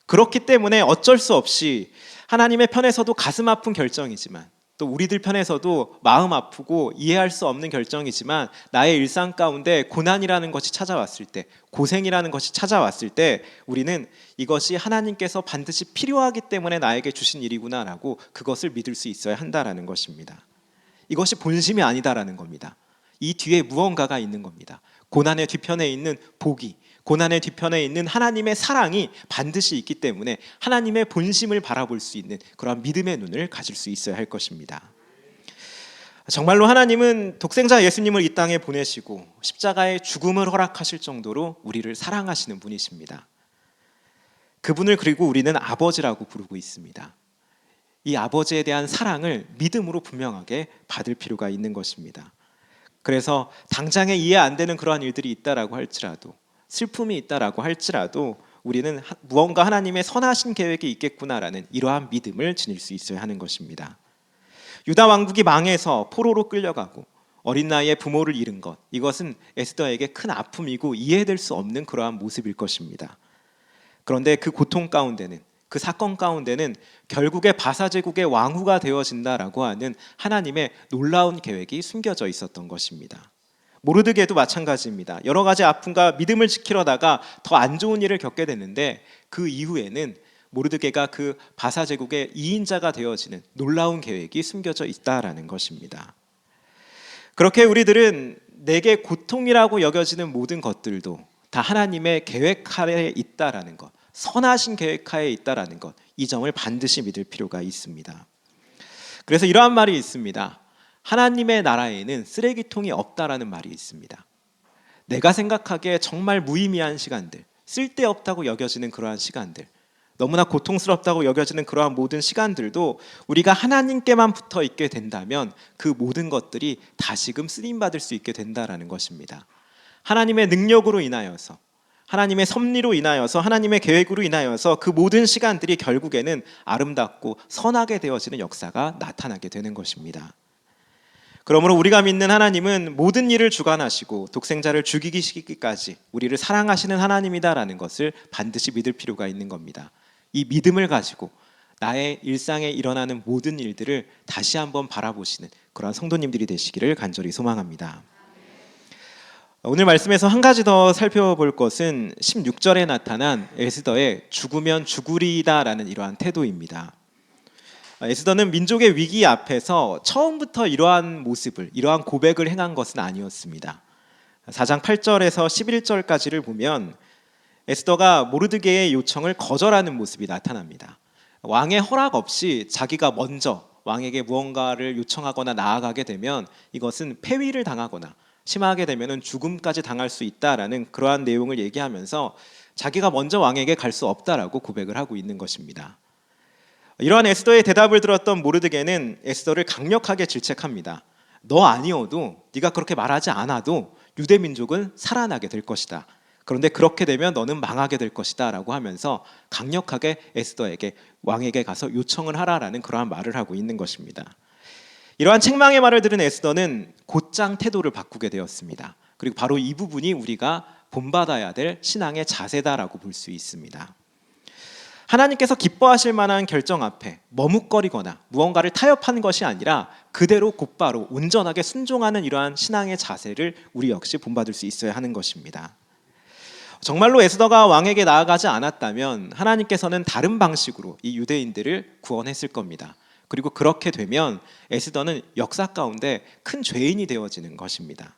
그렇기 때문에 어쩔 수 없이 하나님의 편에서도 가슴 아픈 결정이지만 또 우리들 편에서도 마음 아프고 이해할 수 없는 결정이지만 나의 일상 가운데 고난이라는 것이 찾아왔을 때, 고생이라는 것이 찾아왔을 때 우리는 이것이 하나님께서 반드시 필요하기 때문에 나에게 주신 일이구나라고 그것을 믿을 수 있어야 한다라는 것입니다. 이것이 본심이 아니다라는 겁니다. 이 뒤에 무언가가 있는 겁니다. 고난의 뒤편에 있는 복이, 고난의 뒤편에 있는 하나님의 사랑이 반드시 있기 때문에 하나님의 본심을 바라볼 수 있는 그런 믿음의 눈을 가질 수 있어야 할 것입니다. 정말로 하나님은 독생자 예수님을 이 땅에 보내시고 십자가의 죽음을 허락하실 정도로 우리를 사랑하시는 분이십니다. 그분을 그리고 우리는 아버지라고 부르고 있습니다. 이 아버지에 대한 사랑을 믿음으로 분명하게 받을 필요가 있는 것입니다. 그래서 당장에 이해 안 되는 그러한 일들이 있다라고 할지라도, 슬픔이 있다라고 할지라도 우리는 무언가 하나님의 선하신 계획이 있겠구나라는 이러한 믿음을 지닐 수 있어야 하는 것입니다. 유다 왕국이 망해서 포로로 끌려가고 어린 나이에 부모를 잃은 것, 이것은 에스더에게 큰 아픔이고 이해될 수 없는 그러한 모습일 것입니다. 그런데 그 고통 가운데는, 그 사건 가운데는 결국에 바사 제국의 왕후가 되어진다라고 하는 하나님의 놀라운 계획이 숨겨져 있었던 것입니다. 모르드게도 마찬가지입니다. 여러 가지 아픔과 믿음을 지키려다가 더 안 좋은 일을 겪게 됐는데 그 이후에는 모르드게가 그 바사 제국의 2인자가 되어지는 놀라운 계획이 숨겨져 있다라는 것입니다. 그렇게 우리들은 내게 고통이라고 여겨지는 모든 것들도 다 하나님의 계획하에 있다라는 것, 선하신 계획하에 있다라는 것, 이 점을 반드시 믿을 필요가 있습니다. 그래서 이러한 말이 있습니다. 하나님의 나라에는 쓰레기통이 없다라는 말이 있습니다. 내가 생각하기에 정말 무의미한 시간들, 쓸데없다고 여겨지는 그러한 시간들, 너무나 고통스럽다고 여겨지는 그러한 모든 시간들도 우리가 하나님께만 붙어 있게 된다면 그 모든 것들이 다시금 쓰임받을 수 있게 된다라는 것입니다. 하나님의 능력으로 인하여서, 하나님의 섭리로 인하여서, 하나님의 계획으로 인하여서 그 모든 시간들이 결국에는 아름답고 선하게 되어지는 역사가 나타나게 되는 것입니다. 그러므로 우리가 믿는 하나님은 모든 일을 주관하시고 독생자를 죽이시기까지 우리를 사랑하시는 하나님이다라는 것을 반드시 믿을 필요가 있는 겁니다. 이 믿음을 가지고 나의 일상에 일어나는 모든 일들을 다시 한번 바라보시는 그런 성도님들이 되시기를 간절히 소망합니다. 오늘 말씀에서 한 가지 더 살펴볼 것은 16절에 나타난 에스더의 죽으면 죽으리이다라는 이러한 태도입니다. 에스더는 민족의 위기 앞에서 처음부터 이러한 모습을, 이러한 고백을 행한 것은 아니었습니다. 4장 8절에서 11절까지를 보면 에스더가 모르드게의 요청을 거절하는 모습이 나타납니다. 왕의 허락 없이 자기가 먼저 왕에게 무언가를 요청하거나 나아가게 되면 이것은 폐위를 당하거나 심하게 되면 죽음까지 당할 수 있다라는 그러한 내용을 얘기하면서 자기가 먼저 왕에게 갈 수 없다라고 고백을 하고 있는 것입니다. 이러한 에스더의 대답을 들었던 모르드게는 에스더를 강력하게 질책합니다. 너 아니어도, 네가 그렇게 말하지 않아도 유대 민족은 살아나게 될 것이다. 그런데 그렇게 되면 너는 망하게 될 것이다 라고 하면서 강력하게 에스더에게 왕에게 가서 요청을 하라라는 그러한 말을 하고 있는 것입니다. 이러한 책망의 말을 들은 에스더는 곧장 태도를 바꾸게 되었습니다. 그리고 바로 이 부분이 우리가 본받아야 될 신앙의 자세다라고 볼 수 있습니다. 하나님께서 기뻐하실 만한 결정 앞에 머뭇거리거나 무언가를 타협하는 것이 아니라 그대로 곧바로 온전하게 순종하는 이러한 신앙의 자세를 우리 역시 본받을 수 있어야 하는 것입니다. 정말로 에스더가 왕에게 나아가지 않았다면 하나님께서는 다른 방식으로 이 유대인들을 구원했을 겁니다. 그리고 그렇게 되면 에스더는 역사 가운데 큰 죄인이 되어지는 것입니다.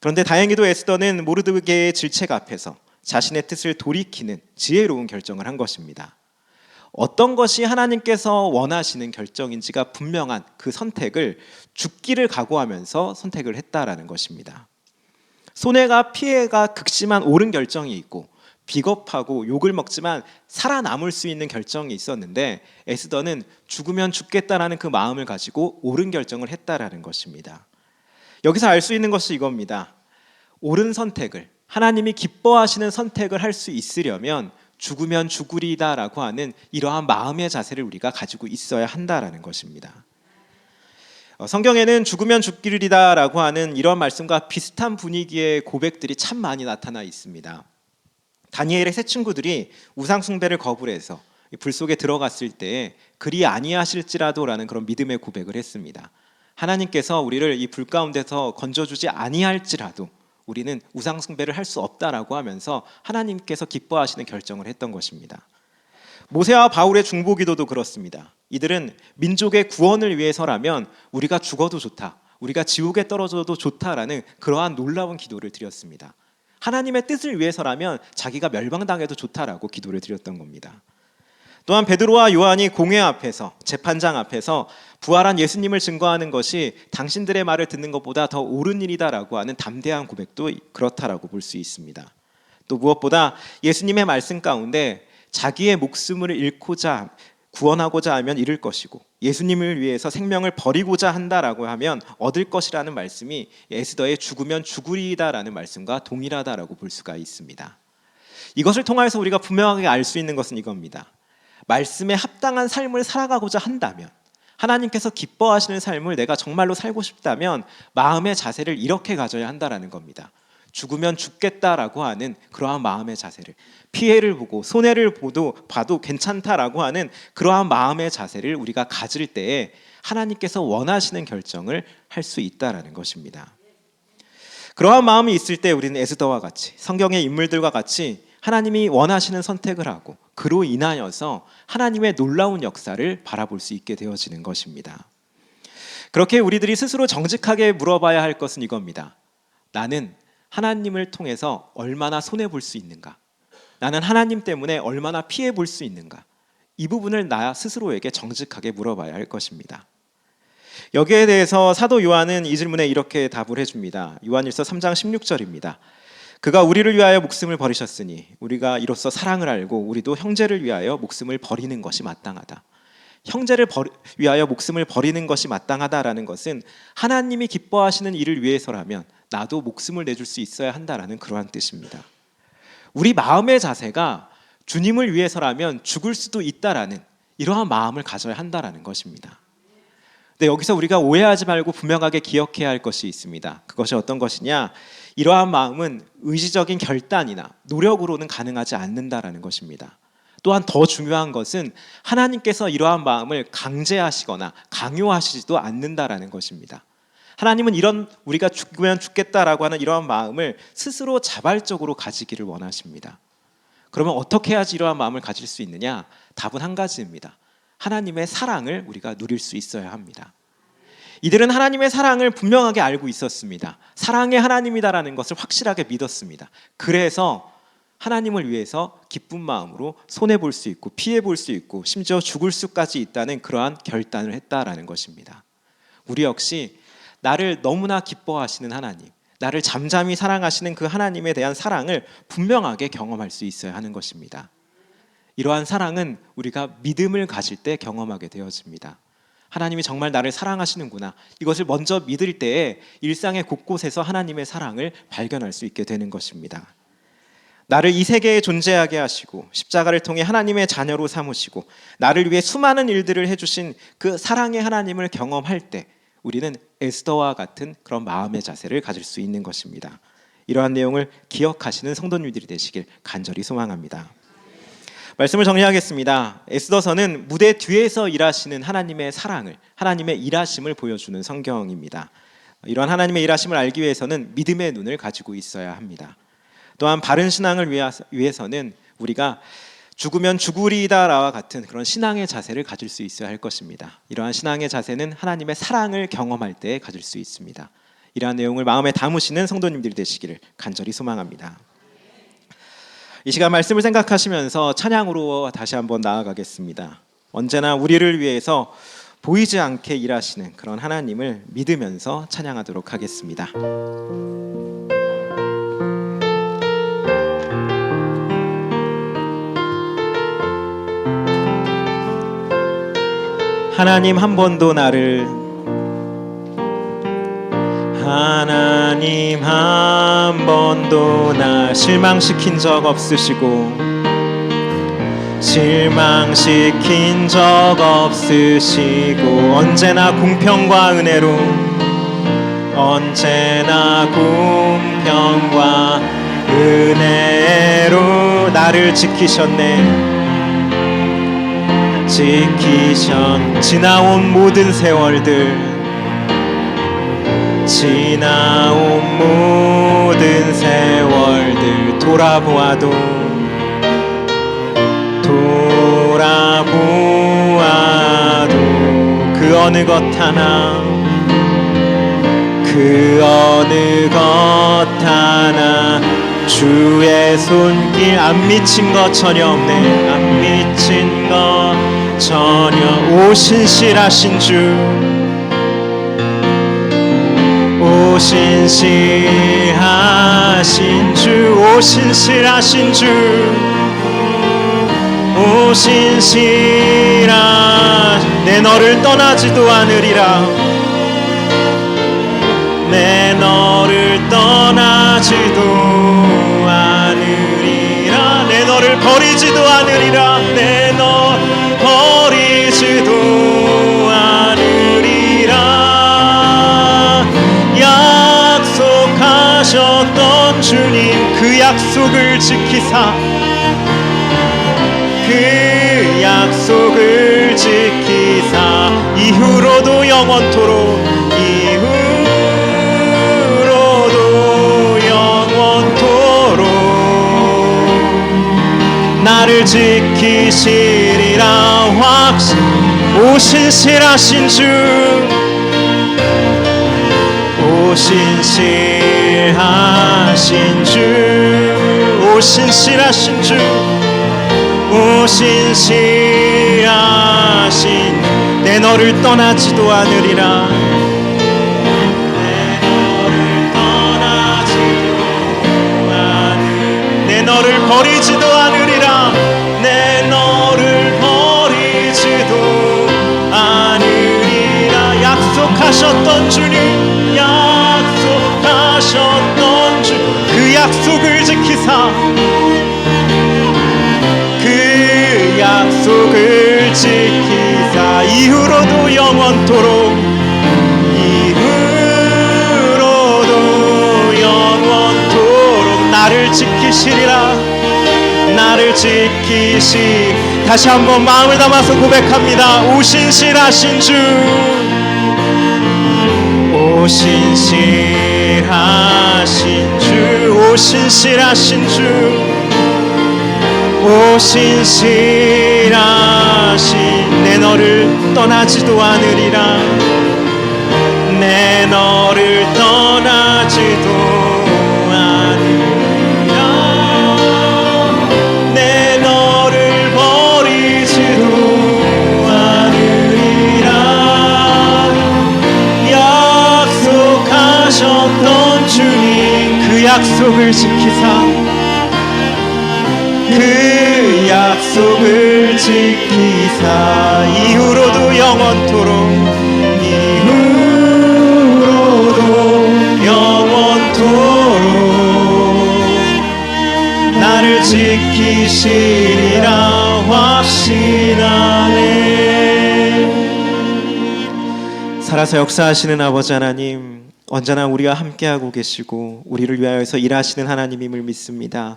그런데 다행히도 에스더는 모르드게의 질책 앞에서 자신의 뜻을 돌이키는 지혜로운 결정을 한 것입니다. 어떤 것이 하나님께서 원하시는 결정인지가 분명한 그 선택을 죽기를 각오하면서 선택을 했다라는 것입니다. 손해가 피해가 극심한 옳은 결정이 있고 비겁하고 욕을 먹지만 살아남을 수 있는 결정이 있었는데 에스더는 죽으면 죽겠다라는 그 마음을 가지고 옳은 결정을 했다라는 것입니다. 여기서 알 수 있는 것이 이겁니다. 옳은 선택을, 하나님이 기뻐하시는 선택을 할 수 있으려면 죽으면 죽으리다라고 하는 이러한 마음의 자세를 우리가 가지고 있어야 한다라는 것입니다. 성경에는 죽으면 죽기리다라고 하는 이런 말씀과 비슷한 분위기의 고백들이 참 많이 나타나 있습니다. 다니엘의 세 친구들이 우상 숭배를 거부해서 불 속에 들어갔을 때 그리 아니하실지라도라는 그런 믿음의 고백을 했습니다. 하나님께서 우리를 이 불 가운데서 건져주지 아니할지라도 우리는 우상 숭배를 할 수 없다라고 하면서 하나님께서 기뻐하시는 결정을 했던 것입니다. 모세와 바울의 중보기도도 그렇습니다. 이들은 민족의 구원을 위해서라면 우리가 죽어도 좋다, 우리가 지옥에 떨어져도 좋다라는 그러한 놀라운 기도를 드렸습니다. 하나님의 뜻을 위해서라면 자기가 멸망당해도 좋다라고 기도를 드렸던 겁니다. 또한 베드로와 요한이 공회 앞에서, 재판장 앞에서 부활한 예수님을 증거하는 것이 당신들의 말을 듣는 것보다 더 옳은 일이다라고 하는 담대한 고백도 그렇다라고 볼 수 있습니다. 또 무엇보다 예수님의 말씀 가운데 자기의 목숨을 잃고자 구원하고자 하면 잃을 것이고 예수님을 위해서 생명을 버리고자 한다라고 하면 얻을 것이라는 말씀이 에스더의 죽으면 죽으리다라는 말씀과 동일하다라고 볼 수가 있습니다. 이것을 통해서 우리가 분명하게 알 수 있는 것은 이겁니다. 말씀에 합당한 삶을 살아가고자 한다면, 하나님께서 기뻐하시는 삶을 내가 정말로 살고 싶다면 마음의 자세를 이렇게 가져야 한다라는 겁니다. 죽으면 죽겠다라고 하는 그러한 마음의 자세를, 피해를 보고 손해를 봐도 괜찮다라고 하는 그러한 마음의 자세를 우리가 가질 때에 하나님께서 원하시는 결정을 할 수 있다라는 것입니다. 그러한 마음이 있을 때 우리는 에스더와 같이, 성경의 인물들과 같이 하나님이 원하시는 선택을 하고 그로 인하여서 하나님의 놀라운 역사를 바라볼 수 있게 되어지는 것입니다. 그렇게 우리들이 스스로 정직하게 물어봐야 할 것은 이겁니다. 나는 하나님을 통해서 얼마나 손해볼 수 있는가? 나는 하나님 때문에 얼마나 피해볼 수 있는가? 이 부분을 나 스스로에게 정직하게 물어봐야 할 것입니다. 여기에 대해서 사도 요한은 이 질문에 이렇게 답을 해줍니다. 요한일서 3장 16절입니다. 그가 우리를 위하여 목숨을 버리셨으니 우리가 이로써 사랑을 알고 우리도 형제를 위하여 목숨을 버리는 것이 마땅하다. 형제를 위하여 목숨을 버리는 것이 마땅하다라는 것은 하나님이 기뻐하시는 일을 위해서라면 나도 목숨을 내줄 수 있어야 한다라는 그러한 뜻입니다. 우리 마음의 자세가 주님을 위해서라면 죽을 수도 있다라는 이러한 마음을 가져야 한다라는 것입니다. 근데 여기서 우리가 오해하지 말고 분명하게 기억해야 할 것이 있습니다. 그것이 어떤 것이냐? 이러한 마음은 의지적인 결단이나 노력으로는 가능하지 않는다라는 것입니다. 또한 더 중요한 것은 하나님께서 이러한 마음을 강제하시거나 강요하시지도 않는다라는 것입니다. 하나님은 이런 우리가 죽으면 죽겠다라고 하는 이러한 마음을 스스로 자발적으로 가지기를 원하십니다. 그러면 어떻게 해야지 이러한 마음을 가질 수 있느냐? 답은 한 가지입니다. 하나님의 사랑을 우리가 누릴 수 있어야 합니다. 이들은 하나님의 사랑을 분명하게 알고 있었습니다. 사랑의 하나님이다라는 것을 확실하게 믿었습니다. 그래서 하나님을 위해서 기쁜 마음으로 손해볼 수 있고 피해볼 수 있고 심지어 죽을 수까지 있다는 그러한 결단을 했다라는 것입니다. 우리 역시 나를 너무나 기뻐하시는 하나님, 나를 잠잠히 사랑하시는 그 하나님에 대한 사랑을 분명하게 경험할 수 있어야 하는 것입니다. 이러한 사랑은 우리가 믿음을 가질 때 경험하게 되어집니다. 하나님이 정말 나를 사랑하시는구나, 이것을 먼저 믿을 때에 일상의 곳곳에서 하나님의 사랑을 발견할 수 있게 되는 것입니다. 나를 이 세계에 존재하게 하시고 십자가를 통해 하나님의 자녀로 삼으시고 나를 위해 수많은 일들을 해주신 그 사랑의 하나님을 경험할 때 우리는 에스더와 같은 그런 마음의 자세를 가질 수 있는 것입니다. 이러한 내용을 기억하시는 성도님들이 되시길 간절히 소망합니다. 말씀을 정리하겠습니다. 에스더서는 무대 뒤에서 일하시는 하나님의 사랑을, 하나님의 일하심을 보여주는 성경입니다. 이러한 하나님의 일하심을 알기 위해서는 믿음의 눈을 가지고 있어야 합니다. 또한 바른 신앙을 위해서는 우리가 죽으면 죽으리다라와 같은 그런 신앙의 자세를 가질 수 있어야 할 것입니다. 이러한 신앙의 자세는 하나님의 사랑을 경험할 때 가질 수 있습니다. 이러한 내용을 마음에 담으시는 성도님들이 되시기를 간절히 소망합니다. 이 시간 말씀을 생각하시면서 찬양으로 다시 한번 나아가겠습니다. 언제나 우리를 위해서 보이지 않게 일하시는 그런 하나님을 믿으면서 찬양하도록 하겠습니다. 하나님 한 번도 나를 하나님 한 번도 날 실망시킨 적 없으시고 실망시킨 적 없으시고 언제나 공평과 은혜로 언제나 공평과 은혜로 나를 지키셨네. 지나온 모든 세월들 지나온 모든 세월들 돌아보아도 그 어느 것 하나 그 어느 것 하나 주의 손길 안 미친 것 전혀 없네. 안 미친 것 전혀. 오 신실하신 주 오 신실하신 주 오 신실하신 주 오 신실하 내 너를 떠나지도 않으리라 내 너를 떠나지도 않으리라 내 너를 버리지도 않으리라 내 너 버리지도 않으리라 약속하셨던 주님 그 약속을 지키사 그 약속을 지키사 이후로도 영원토록 나를 지키시리라 확신 오 신실하신 주 오 신실하신 주 오 신실하신 주 오 신실하신 내 너를 떠나지도 않으리라 내 너를 버리지도 않으리라 내 너를 버리지도 않으리라 약속하셨던 주님 약속하셨던 주 그 약속을 지키사 그 약속을 지키사 이후로도 영원토록 이후로도 영원토록 나를 지키시리라 나를 지키시 다시 한번 마음을 담아서 고백합니다. 오 신실하신 주 오 신실하신 주 오 신실하신 주 오 신실하신 내 너를 떠나지도 않으리라 내 너를 떠나지도 약속을 지키사 그 약속을 지키사 이후로도 영원토록 이후로도 영원토록 나를 지키시리라 확신하네. 살아서 역사하시는 아버지 하나님 언제나 우리와 함께하고 계시고 우리를 위하여서 일하시는 하나님임을 믿습니다.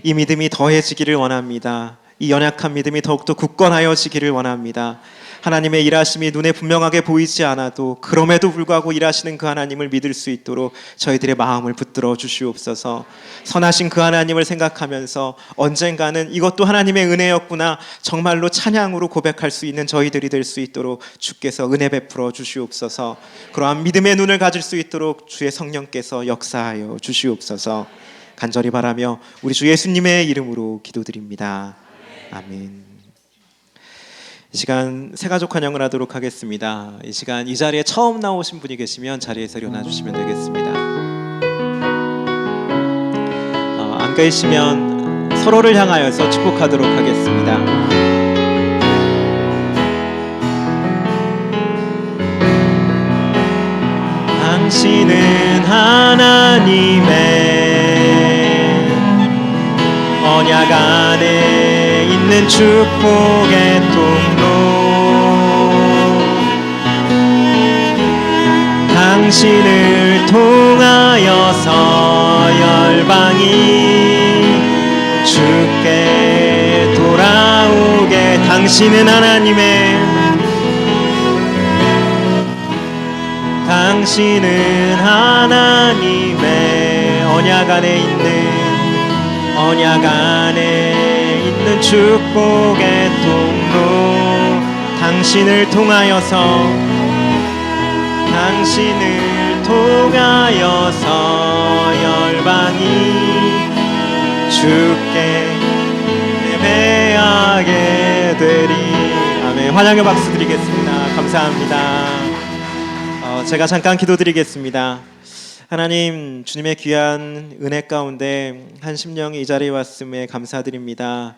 이 믿음이 더해지기를 원합니다. 이 연약한 믿음이 더욱더 굳건하여지기를 원합니다. 하나님의 일하심이 눈에 분명하게 보이지 않아도 그럼에도 불구하고 일하시는 그 하나님을 믿을 수 있도록 저희들의 마음을 붙들어 주시옵소서. 선하신 그 하나님을 생각하면서 언젠가는 이것도 하나님의 은혜였구나 정말로 찬양으로 고백할 수 있는 저희들이 될 수 있도록 주께서 은혜 베풀어 주시옵소서. 그러한 믿음의 눈을 가질 수 있도록 주의 성령께서 역사하여 주시옵소서. 간절히 바라며 우리 주 예수님의 이름으로 기도드립니다. 아멘. 이 시간 새가족 환영을 하도록 하겠습니다. 이 시간 이 자리에 처음 나오신 분이 계시면 자리에서 일어나 주시면 되겠습니다. 안 계시면 서로를 향하여서 축복하도록 하겠습니다. 당신은 하나님의 언약 안에 있는 축복의 통로, 당신을 통하여서 열방이 주께 돌아오게. 당신은 하나님의 언약 안에 있는 축복의 통로, 당신을 통하여서 열방이 주께 예배하게 되리. 아멘. 환영의 박수 드리겠습니다. 감사합니다. 제가 잠깐 기도드리겠습니다. 하나님, 주님의 귀한 은혜 가운데 한 심령이 이 자리에 왔음에 감사드립니다.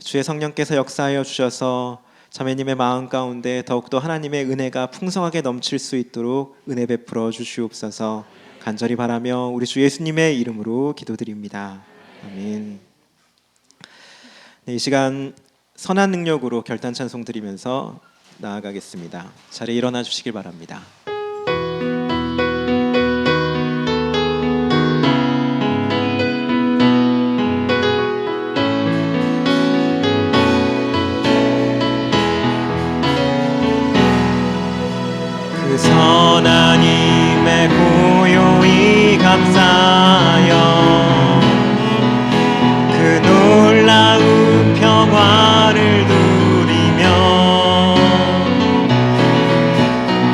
주의 성령께서 역사하여 주셔서 자매님의 마음 가운데 더욱더 하나님의 은혜가 풍성하게 넘칠 수 있도록 은혜 베풀어 주시옵소서. 간절히 바라며 우리 주 예수님의 이름으로 기도드립니다. 아멘. 네, 이 시간 선한 능력으로 결단 찬송 드리면서 나아가겠습니다. 자리에 일어나 주시길 바랍니다. 그 선한 힘에 고요히 감사하여 그 놀라운 평화를 누리며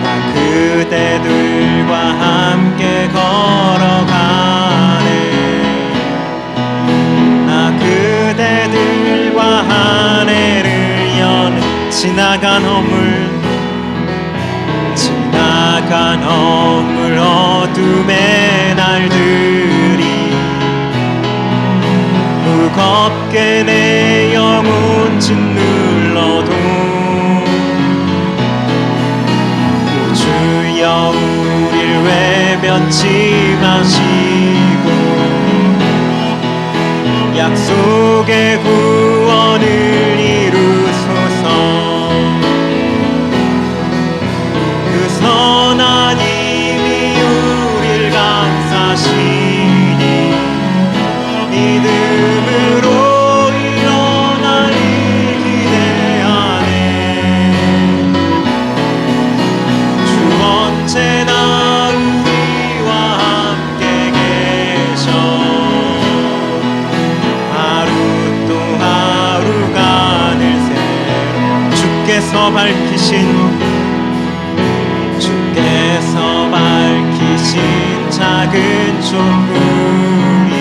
나 그대들과 함께 걸어가네. 나 그대들과 한 해를 여는 지나간 허물 어둠의 날들이 무겁게 내 영혼 짓눌러도 주여 우릴 외면치 마시고 약속의 구원을 이루소서. 선한 힘이 우릴 감싸시니 믿음으로 일어나리 기대하네. 주 언제나 우리와 함께 계셔 하루 또 하루가 늘 새로 주께서 밝히신 작은 촛불이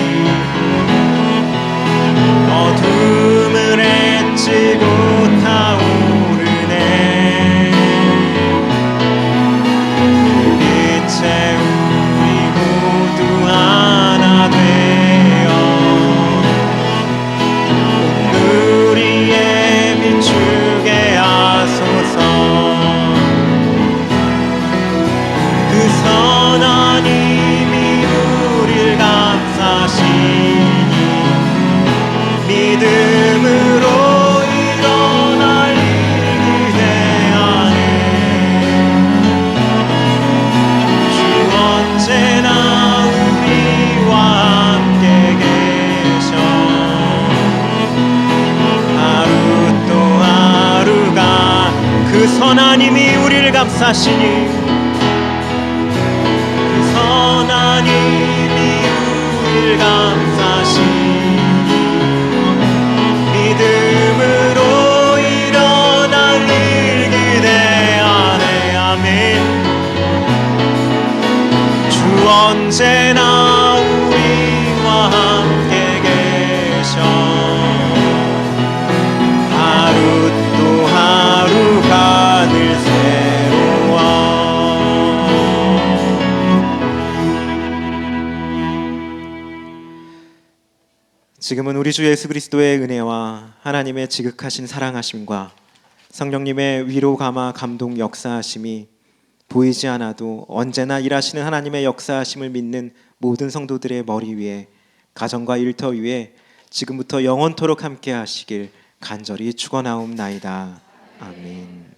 어둠을 헤치고 타오르네. 그 빛에 우리 모두 하나 되어 온누리에 비추게 하소서. 선한 힘이 우릴 선하님이 우리를 감싸시니 그 선하님이 우리를 감싸시니 믿음으로 일어날 일 기대하네. 아멘. 주 언제나 우리와 함께 계셔 하루 또 하루가 늘 새로워. 지금은 우리 주 예수 그리스도의 은혜와 하나님의 지극하신 사랑하심과 성령님의 위로 감화 감동 역사하심이 보이지 않아도 언제나 일하시는 하나님의 역사하심을 믿는 모든 성도들의 머리 위에, 가정과 일터 위에 지금부터 영원토록 함께 하시길 간절히 축원하옵나이다. 아멘.